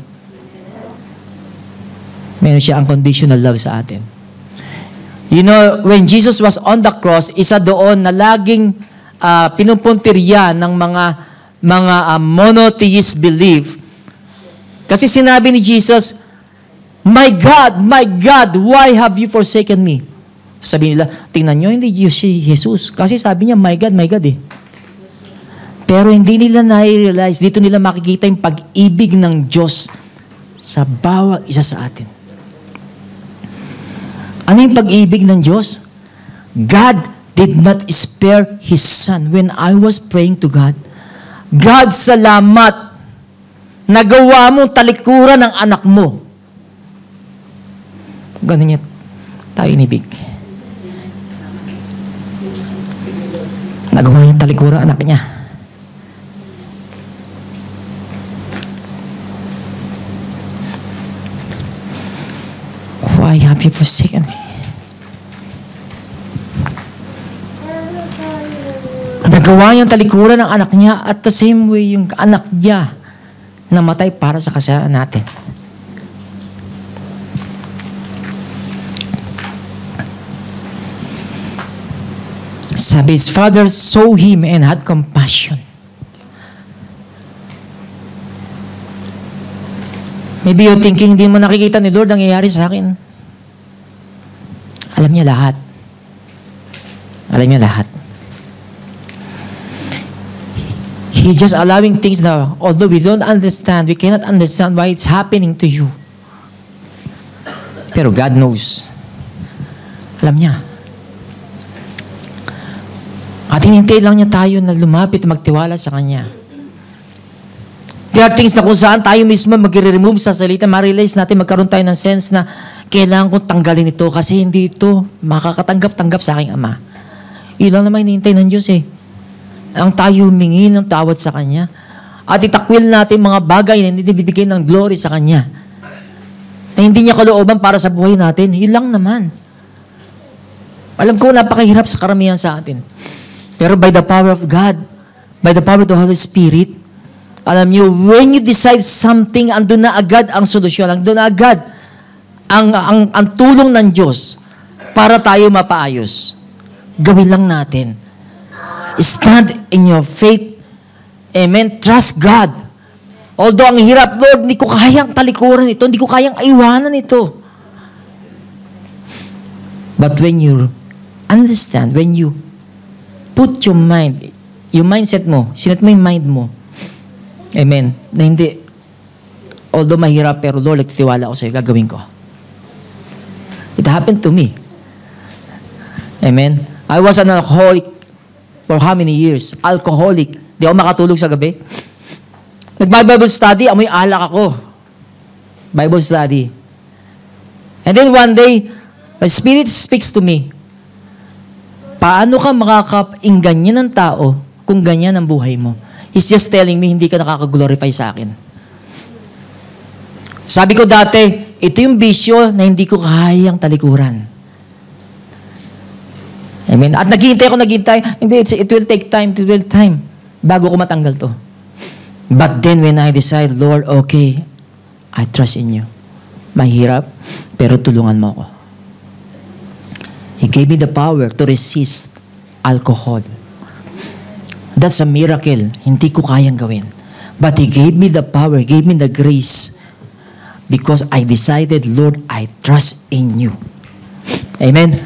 Meron siya unconditional love sa atin. You know, when Jesus was on the cross, isa doon na laging pinupuntirya ng mga monotheist belief. Kasi sinabi ni Jesus, my God, why have you forsaken me? Sabi nila, tingnan nyo, hindi Diyos si Jesus. Kasi sabi niya, my God eh. Pero hindi nila na-realize, dito nila makikita yung pag-ibig ng Diyos sa bawat isa sa atin. Ano yung pag-ibig ng Diyos? God did not spare His Son. When I was praying to God, God, salamat, nagawa mo talikuran ng anak mo. Ganun niya tayo inibig. Nagawa yung talikuran anak niya. Why have you forsaken me? Nagawa yung talikuran ng anak niya at the same way yung anak niya namatay para sa kasalanan natin. Sabi, his father saw him and had compassion. Maybe you're thinking, hindi mo nakikita ni Lord ang nangyayari sa akin. Alam niya lahat. Alam niya lahat. He's just allowing things now, although we don't understand, we cannot understand why it's happening to you. Pero God knows. Alam niya. At hinintay lang niya tayo na lumapit at magtiwala sa Kanya. There are things na kung saan tayo mismo mag-remove sa salita, ma-realize natin, magkaroon tayo ng sense na kailangan kong tanggalin ito kasi hindi ito makakatanggap-tanggap sa aking Ama. Ilang naman hinintay ng Diyos eh. Ang tayo humingi ng tawad sa Kanya. At itakwil natin mga bagay na hindi bibigay ng glory sa Kanya. Na hindi niya kalooban para sa buhay natin. Ilang naman. Alam ko, napakahirap sa karamihan sa atin. Pero by the power of God, by the power of the Holy Spirit, alam niyo, when you decide something, andun na agad ang solusyon, andun na agad ang tulong ng Diyos para tayo mapaayos. Gawin lang natin. Stand in your faith. Amen. Trust God. Although ang hirap, Lord, hindi ko kayang talikuran ito, hindi ko kayang iwanan ito. But when you understand, when you put your mind, yung mindset mo, sinet mo yung mind mo, amen, na hindi, although mahirap, pero Lord, nagtitiwala ako sa'yo, gagawin ko. It happened to me. Amen. I was an alcoholic for how many years? Alcoholic. Di ako makatulog sa gabi. Nag-Bible study, amoy alak ako. Bible study. And then one day, the Spirit speaks to me. Paano ka makakaingganyan ng tao kung ganyan ang buhay mo? He's just telling me, hindi ka nakaka-glorify sa akin. Sabi ko dati, ito yung bisyo na hindi ko kayang talikuran. Amen. At naghihintay. Hindi, it will take time, bago ko matanggal to. But then when I decide, Lord, okay, I trust in you. Mahirap, pero tulungan mo ako. He gave me the power to resist alcohol. That's a miracle. Hindi ko kayang gawin. But He gave me the power, He gave me the grace because I decided, Lord, I trust in you. Amen?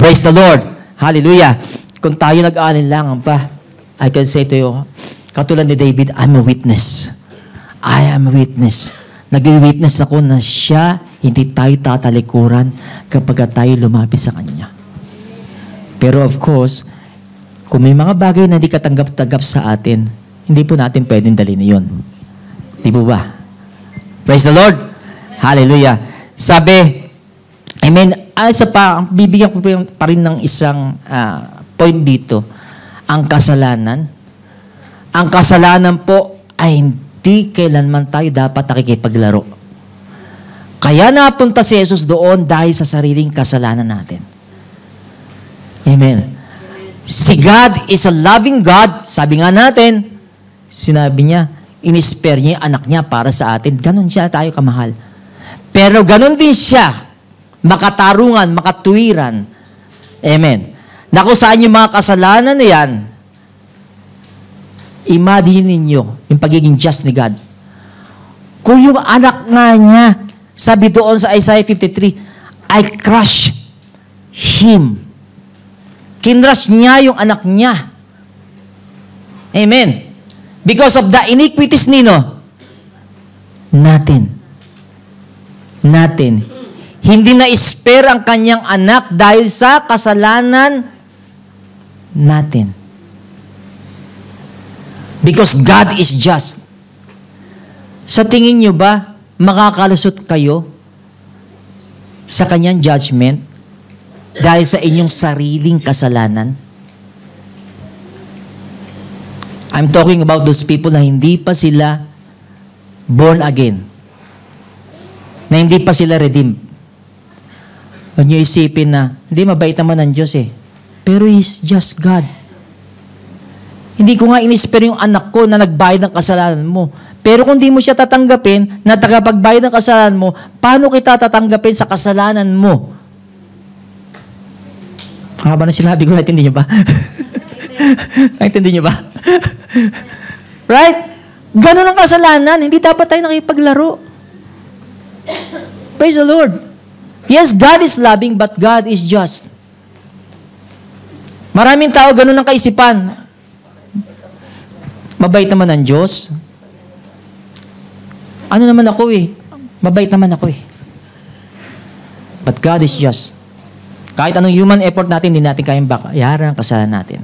Praise the Lord. Hallelujah. Kung tayo nag-aalinlangan pa, I can say to you, katulad ni David, I'm a witness. I am a witness. Nag-witness ako na siya, hindi tayo tatalikuran kapag tayo lumapit sa Kanya. Pero of course, kung may mga bagay na hindi katanggap-tanggap sa atin, hindi po natin pwedeng dalhin yun. Di po ba? Praise the Lord. Hallelujah. Sabi, amen, isa pa, bibigyan ko pa rin ng isang point dito. Ang kasalanan po ay hindi kailanman tayo dapat nakikipaglaro. Kaya napunta si Jesus doon dahil sa sariling kasalanan natin. Amen. Si God is a loving God. Sabi nga natin, sinabi niya, in-spare niya anak niya para sa atin. Ganon siya tayo kamahal. Pero ganon din siya, makatarungan, makatuwiran. Amen. Na kung saan yung mga kasalanan na yan, Imagine ninyo yung pagiging just ni God. Kung yung anak nga niya, sabi doon sa Isaiah 53, I crush him. Kinrush niya yung anak niya. Amen. Because of the iniquities nino, natin. Hindi na spare ang kanyang anak dahil sa kasalanan natin. Because God is just. Sa tingin nyo ba, makakalusot kayo sa kanyang judgment dahil sa inyong sariling kasalanan? I'm talking about those people na hindi pa sila born again. Na hindi pa sila redeemed. Huwag nyo isipin na, hindi, mabait naman ang Diyos eh. Pero He's just God. Hindi ko nga in-spare yung anak ko na nagbayad ng kasalanan mo. Pero kung di mo siya tatanggapin, na tagapagbayad ng kasalanan mo, paano kita tatanggapin sa kasalanan mo? Haba na sinabi ko, naintindi niyo ba? Naintindi niyo ba? Right? Ganun ang kasalanan. Hindi dapat tayo nakipaglaro. Praise the Lord. Yes, God is loving, but God is just. Maraming tao ganun ang kaisipan. Mabait naman ang Diyos. Ano naman ako eh? Mabait naman ako eh. But God is just. Kahit anong human effort natin, hindi natin kayang bakayaran ang kasalanan natin.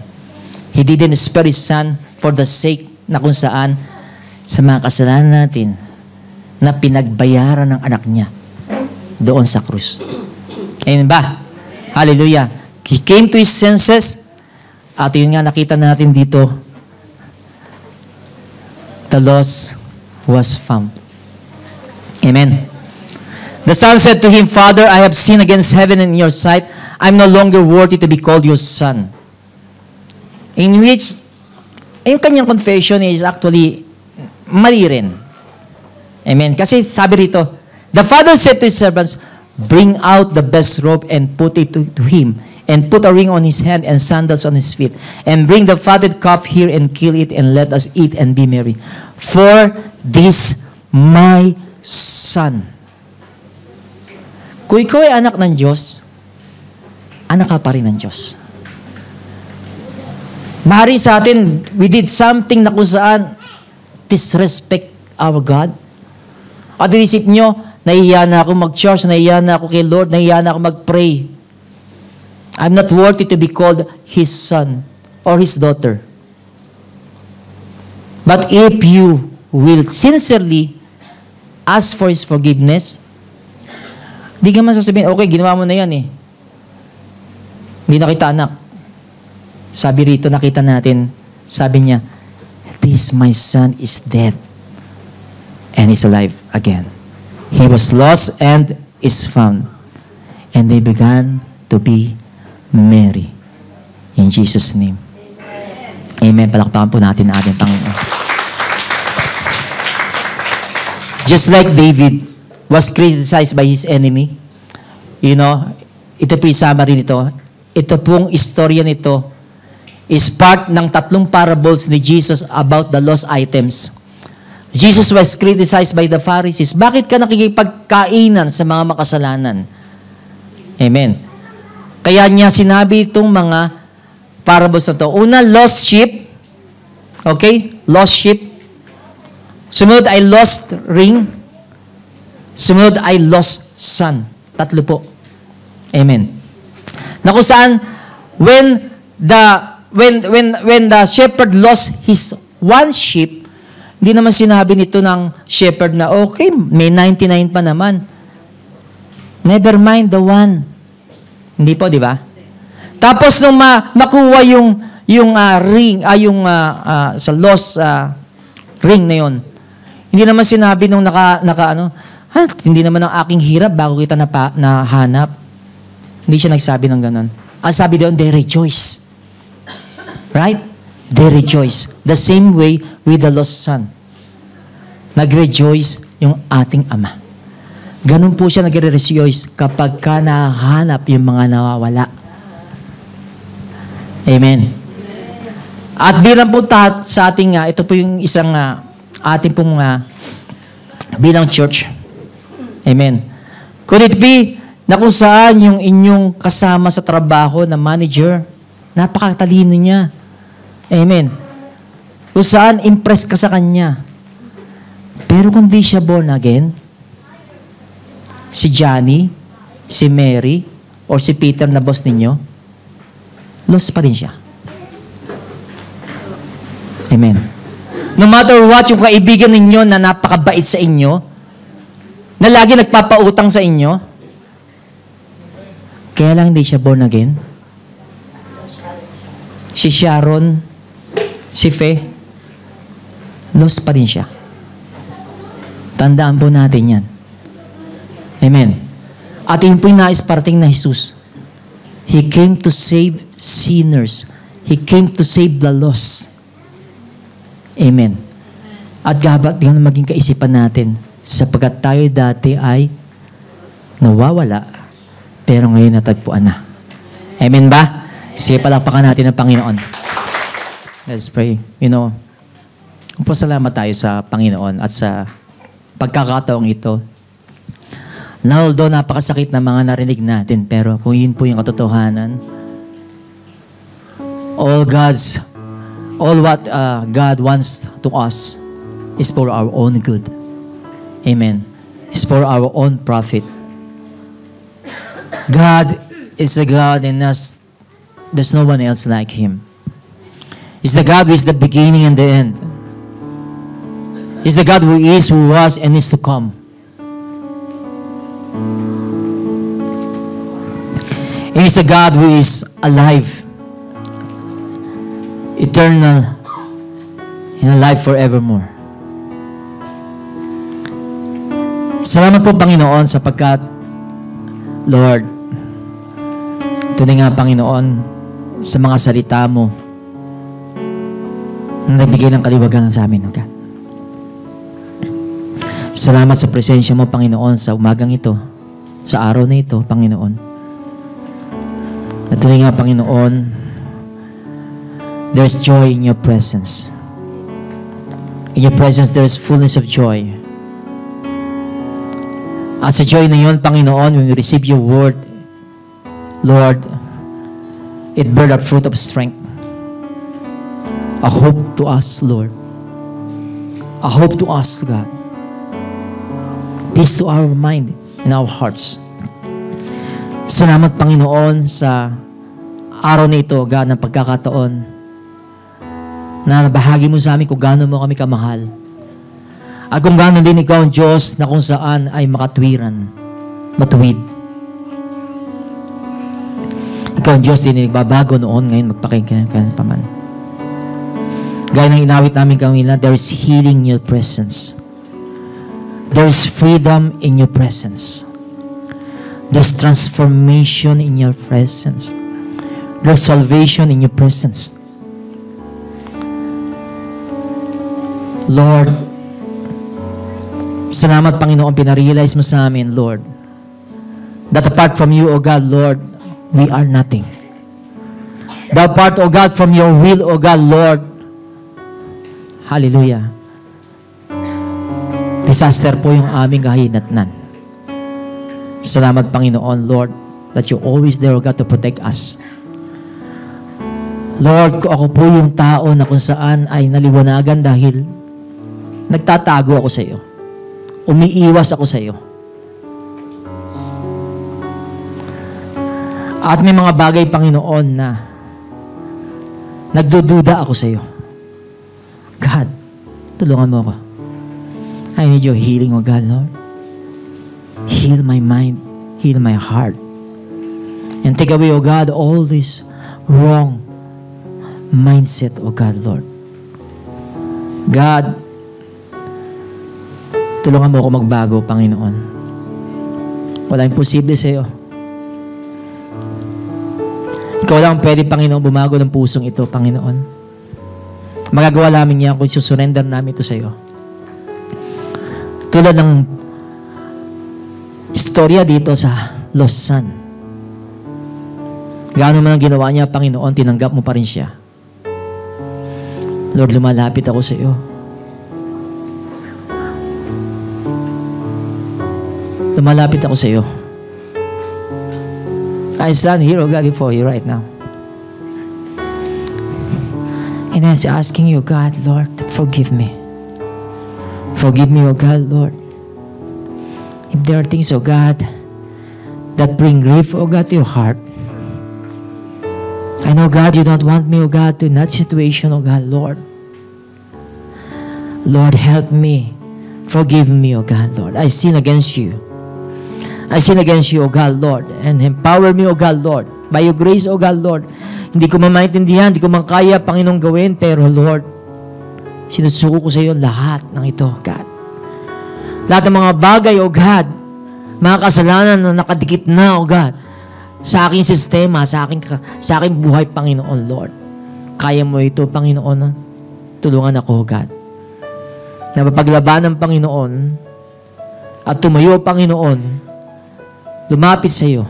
He didn't spare His Son for the sake na kung saan sa mga kasalanan natin na pinagbayaran ng anak niya doon sa krus. Amen ba? Hallelujah. He came to His senses at yun nga nakita natin dito, the lost was found. Amen. The son said to him, Father, I have sinned against heaven and in your sight. I'm no longer worthy to be called your son. In which, yung kanyang confession is actually mali rin. Amen. Kasi sabi rito, the father said to his servants, bring out the best robe and put it to him, and put a ring on his hand and sandals on his feet, and bring the fatted calf here and kill it, and let us eat and be merry. For this my son. Kung ikaw ay anak ng Diyos, anak ka pa rin ng Diyos. Mahari sa atin, we did something na kung saan disrespect our God. At inisip nyo, nahihiya na ako mag-church, nahihiya na ako kay Lord, nahihiya na ako mag-pray. I'm not worthy to be called His son or His daughter. But if you will sincerely ask for His forgiveness, di ka man sasabihin, okay, ginawa mo na yan eh. Hindi na kita anak. Sabi rito, nakita natin, sabi niya, this my son is dead and is alive again. He was lost and is found. And they began to be merry. In Jesus' name. Amen. Palakpakan po natin ang ating Panginoon. Just like David was criticized by his enemy, you know, ito po yung summary nito. Ito pong istorya nito is part ng 3 parables ni Jesus about the lost items. Jesus was criticized by the Pharisees. Bakit ka nakikipagkainan sa mga makasalanan? Amen. Kaya niya sinabi itong mga parables na to. Una, lost sheep. Okay? Lost sheep. Sumunod ay lost ring. Sumunod ay lost son. 3 po. Amen. Na kung saan, when the shepherd lost his one sheep, hindi naman sinabi nito ng shepherd na, okay, may 99 pa naman. Never mind the one. Hindi po, di ba? Tapos nung makuha yung ring, sa lost ring na yon, hindi naman sinabi nung hindi naman ang aking hirap bago kita nahanap. Hindi siya nagsabi ng ganon. Ang sabi doon, they rejoice. Right? They rejoice. The same way with the lost son. Nag-rejoice yung ating Ama. Ganun po siya nag-rejoice kapag ka nahanap yung mga nawawala. Amen. At bilang po sa ating, ito po yung isang ating pong bilang church. Amen. Could it be na kung saan yung inyong kasama sa trabaho na manager, napakatalino niya. Amen. Kung saan impress ka sa kanya. Pero kung di siya born again, si Johnny, si Mary, or si Peter na boss ninyo, lost pa rin siya. Amen. No matter what, yung kaibigan ninyo na napakabait sa inyo, na lagi nagpapautang sa inyo, kaya lang hindi siya born again. Si Sharon, si Faye, lost pa din siya. Tandaan po natin yan. Amen. At yun po yung nais parating na Jesus. He came to save sinners. He came to save the lost. Amen. At dapat yung maging kaisipan natin, sapagkat tayo dati ay nawawala, pero ngayon natagpuan na. Amen ba? Sige, palakpakan natin ang Panginoon. Let's pray. Pasalamat tayo sa Panginoon at sa pagkakataong ito. Na although napakasakit na mga narinig natin, pero kung yun po yung katotohanan, all what God wants to us is for our own good. Amen. It's for our own profit. God is a God and there's no one else like Him. He's the God who is the beginning and the end. He's the God who is, who was, and is to come. And He's a God who is alive, eternal, and alive forevermore. Salamat po, Panginoon, sapagkat, Lord, tunay nga, Panginoon, sa mga salita mo na nagbigay ng kaliwagan sa amin, O God. Salamat sa presensya mo, Panginoon, sa umagang ito, sa araw na ito, Panginoon. At tunay nga, Panginoon, there's joy in your presence. In your presence, there's fullness of joy. At sa joy na yun, Panginoon, when we receive your word, Lord, it bear the fruit of strength. A hope to us, Lord. A hope to us, God. Peace to our mind and our hearts. Salamat, Panginoon, sa araw na ito, God, ng pagkakataon na bahagi mo sa amin kung gaano mo kami kamahal. At kung gaano din ikaw ang Diyos na kung saan ay makatwiran, matuwid. Ikaw ang Diyos din nagbabago noon, ngayon magpakinggan pa man. Gaya ng inawit namin kanina, there is healing in your presence. There is freedom in your presence. There's transformation in your presence. There's salvation in your presence. Lord, salamat, Panginoon, pinarealize mo sa amin, Lord, that apart from you, O God, Lord, we are nothing. That apart, O God, from your will, O God, Lord, hallelujah, disaster po yung aming kahinatnan. Salamat, Panginoon, Lord, that you're always there, O God, to protect us. Lord, ako po yung tao na kung saan ay naliwanagan dahil nagtatago ako sa iyo. Umiiwas ako sa iyo. At may mga bagay, Panginoon, na nagdududa ako sa iyo. God, tulungan mo ako. I need your healing, O God, Lord. Heal my mind. Heal my heart. And take away, O God, all this wrong mindset, O God, Lord. God, tulungan mo ako magbago, Panginoon. Wala imposible sa iyo. Ikaw lang pwede, Panginoon, bumago ng pusong ito, Panginoon. Magagawa namin yan kung susurrender namin ito sa iyo. Tulad ng istorya dito sa lost son. Gaano man ang ginawa niya, Panginoon, tinanggap mo pa rin siya. Lord, lumalapit ako sa iyo. Lumalapit ako sa iyo. I stand here, O God, before you right now. And I was asking you, God, Lord, to forgive me. Forgive me, O God, Lord. If there are things, O God, that bring grief, O God, to your heart. I know, God, you don't want me, O God, to in that situation, O God, Lord. Lord, help me. Forgive me, O God, Lord. I sin against you. I sin against you, O God, Lord. And empower me, O God, Lord. By your grace, O God, Lord. Hindi ko mamaintindihan, hindi ko man kaya, Panginoong, gawin. Pero, Lord, sinusuko ko sa iyo lahat ng ito, God. Lahat ng mga bagay, O God, mga kasalanan na nakadikit na, O God, sa aking sistema, sa aking buhay, Panginoon, Lord. Kaya mo ito, Panginoon. Tulungan ako, O God. Na mapaglaban ng Panginoon at tumayo, Panginoon, lumapit sa iyo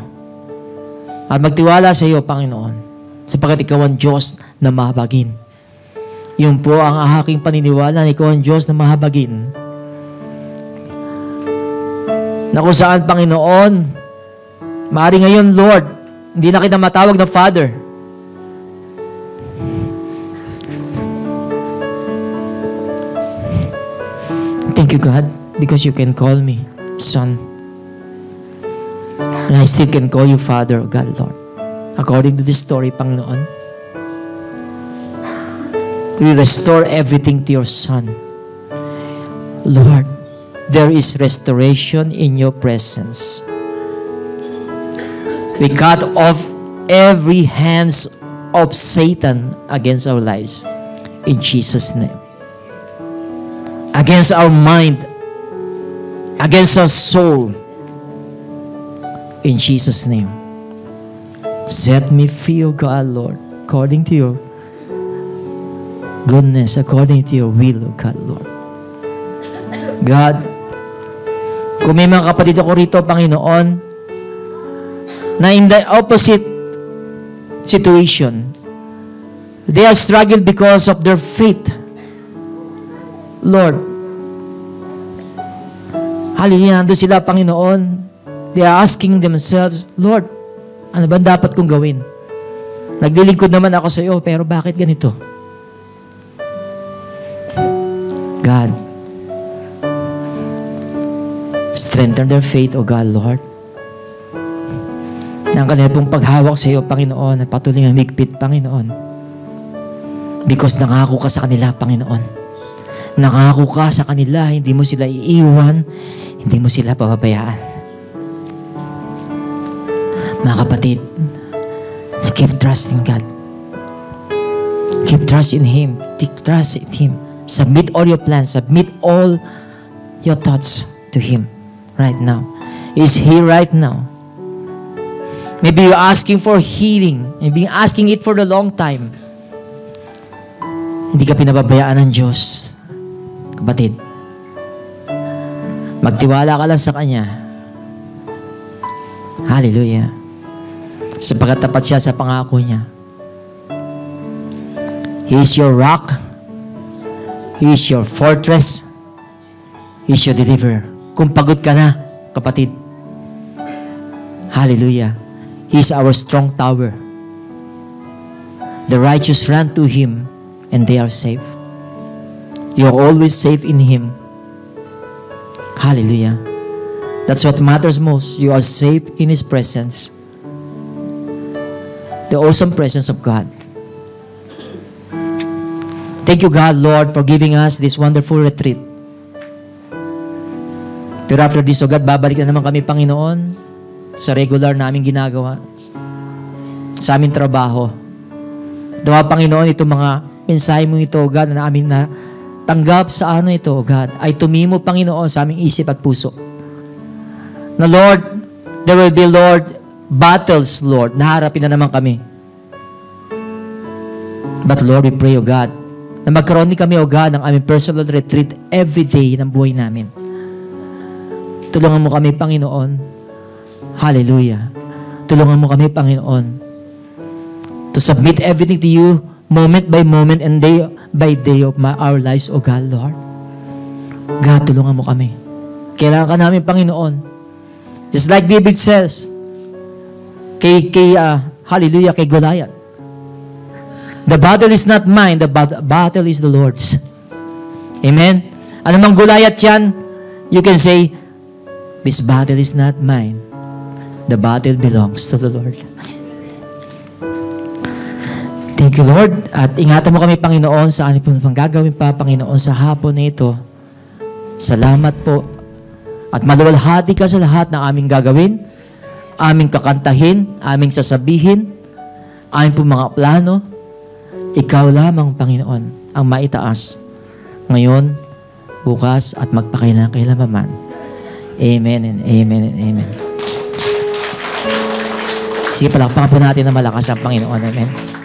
at magtiwala sa iyo, Panginoon, sapagkat ikaw ang Diyos na mahabagin. Yun po ang aking paniniwala na ikaw ang Diyos na mahabagin. Na kung saan, Panginoon, maaari ngayon, Lord, hindi na kita matawag na Father. Thank you, God, because you can call me Son. And I still can call you Father, God, Lord. According to this story, Panginoon, we restore everything to your Son. Lord, there is restoration in your presence. We cut off every hands of Satan against our lives. In Jesus' name. Against our mind. Against our soul. In Jesus' name. Set me free, O God, Lord, according to your goodness, according to your will, O God, Lord. God, kung may mga kapatid ako rito, Panginoon, na in the opposite situation, they are struggled because of their faith. Lord, hallelujah, nandun sila, Panginoon. They are asking themselves, Lord, ano ba dapat kong gawin? Naglilingkod naman ako sa iyo, pero bakit ganito? God, strengthen their faith, O God, Lord. Na ang kanila pong paghawak sa iyo, Panginoon, at patuloy ang higpit, Panginoon. Because nangako ka sa kanila, Panginoon. Nangako ka sa kanila, hindi mo sila iiwan, hindi mo sila pababayaan. Mga kapatid, keep trusting God. Keep trust in Him. Keep trust in Him. Submit all your plans. Submit all your thoughts to Him right now. Is He right now? Maybe you're asking for healing. Maybe you're asking it for a long time. Hindi ka pinababayaan ng Diyos. Kapatid, magtiwala ka lang sa Kanya. Hallelujah. Sapagkat tapat siya sa pangako niya. He is your rock. He is your fortress. He is your deliverer. Kung pagod ka na, kapatid, hallelujah. He is our strong tower. The righteous run to Him and they are safe. You are always safe in Him. Hallelujah. That's what matters most. You are safe in His presence. The awesome presence of God. Thank you, God, Lord, for giving us this wonderful retreat. Pero after this, oh God, babalik na naman kami, Panginoon, sa regular naming ginagawa, sa aming trabaho. Dawa, Panginoon, itong mga mensahe mo ito, oh God, na namin na tanggap sa ano ito, oh God, ay tumimo, Panginoon, sa aming isip at puso. Na, Lord, there will be, Lord, battles, Lord, naharapin na naman kami. But, Lord, we pray, O God, na magkaroon din kami, O God, ng aming personal retreat every day ng buhay namin. Tulungan mo kami, Panginoon. Hallelujah. Tulungan mo kami, Panginoon, to submit everything to you moment by moment and day by day of our lives, O God, Lord. God, tulungan mo kami. Kailangan ka namin, Panginoon. Just like David says, hallelujah, kay Goliath. The battle is not mine, the battle is the Lord's. Amen? Ano mang Goliath yan, you can say, this battle is not mine. The battle belongs to the Lord. Thank you, Lord. At ingatan mo kami, Panginoon, sa anong pang gagawin pa, Panginoon, sa hapon na ito. Salamat po. At maluwalhati ka sa lahat ng aming gagawin, aming kakantahin, aming sasabihin, aming po mga plano. Ikaw lamang, Panginoon, ang maitaas. Ngayon, bukas, at magpakailan-kailanman. Amen and amen and amen. Sige, palakpakan po natin na malakas ang Panginoon. Amen.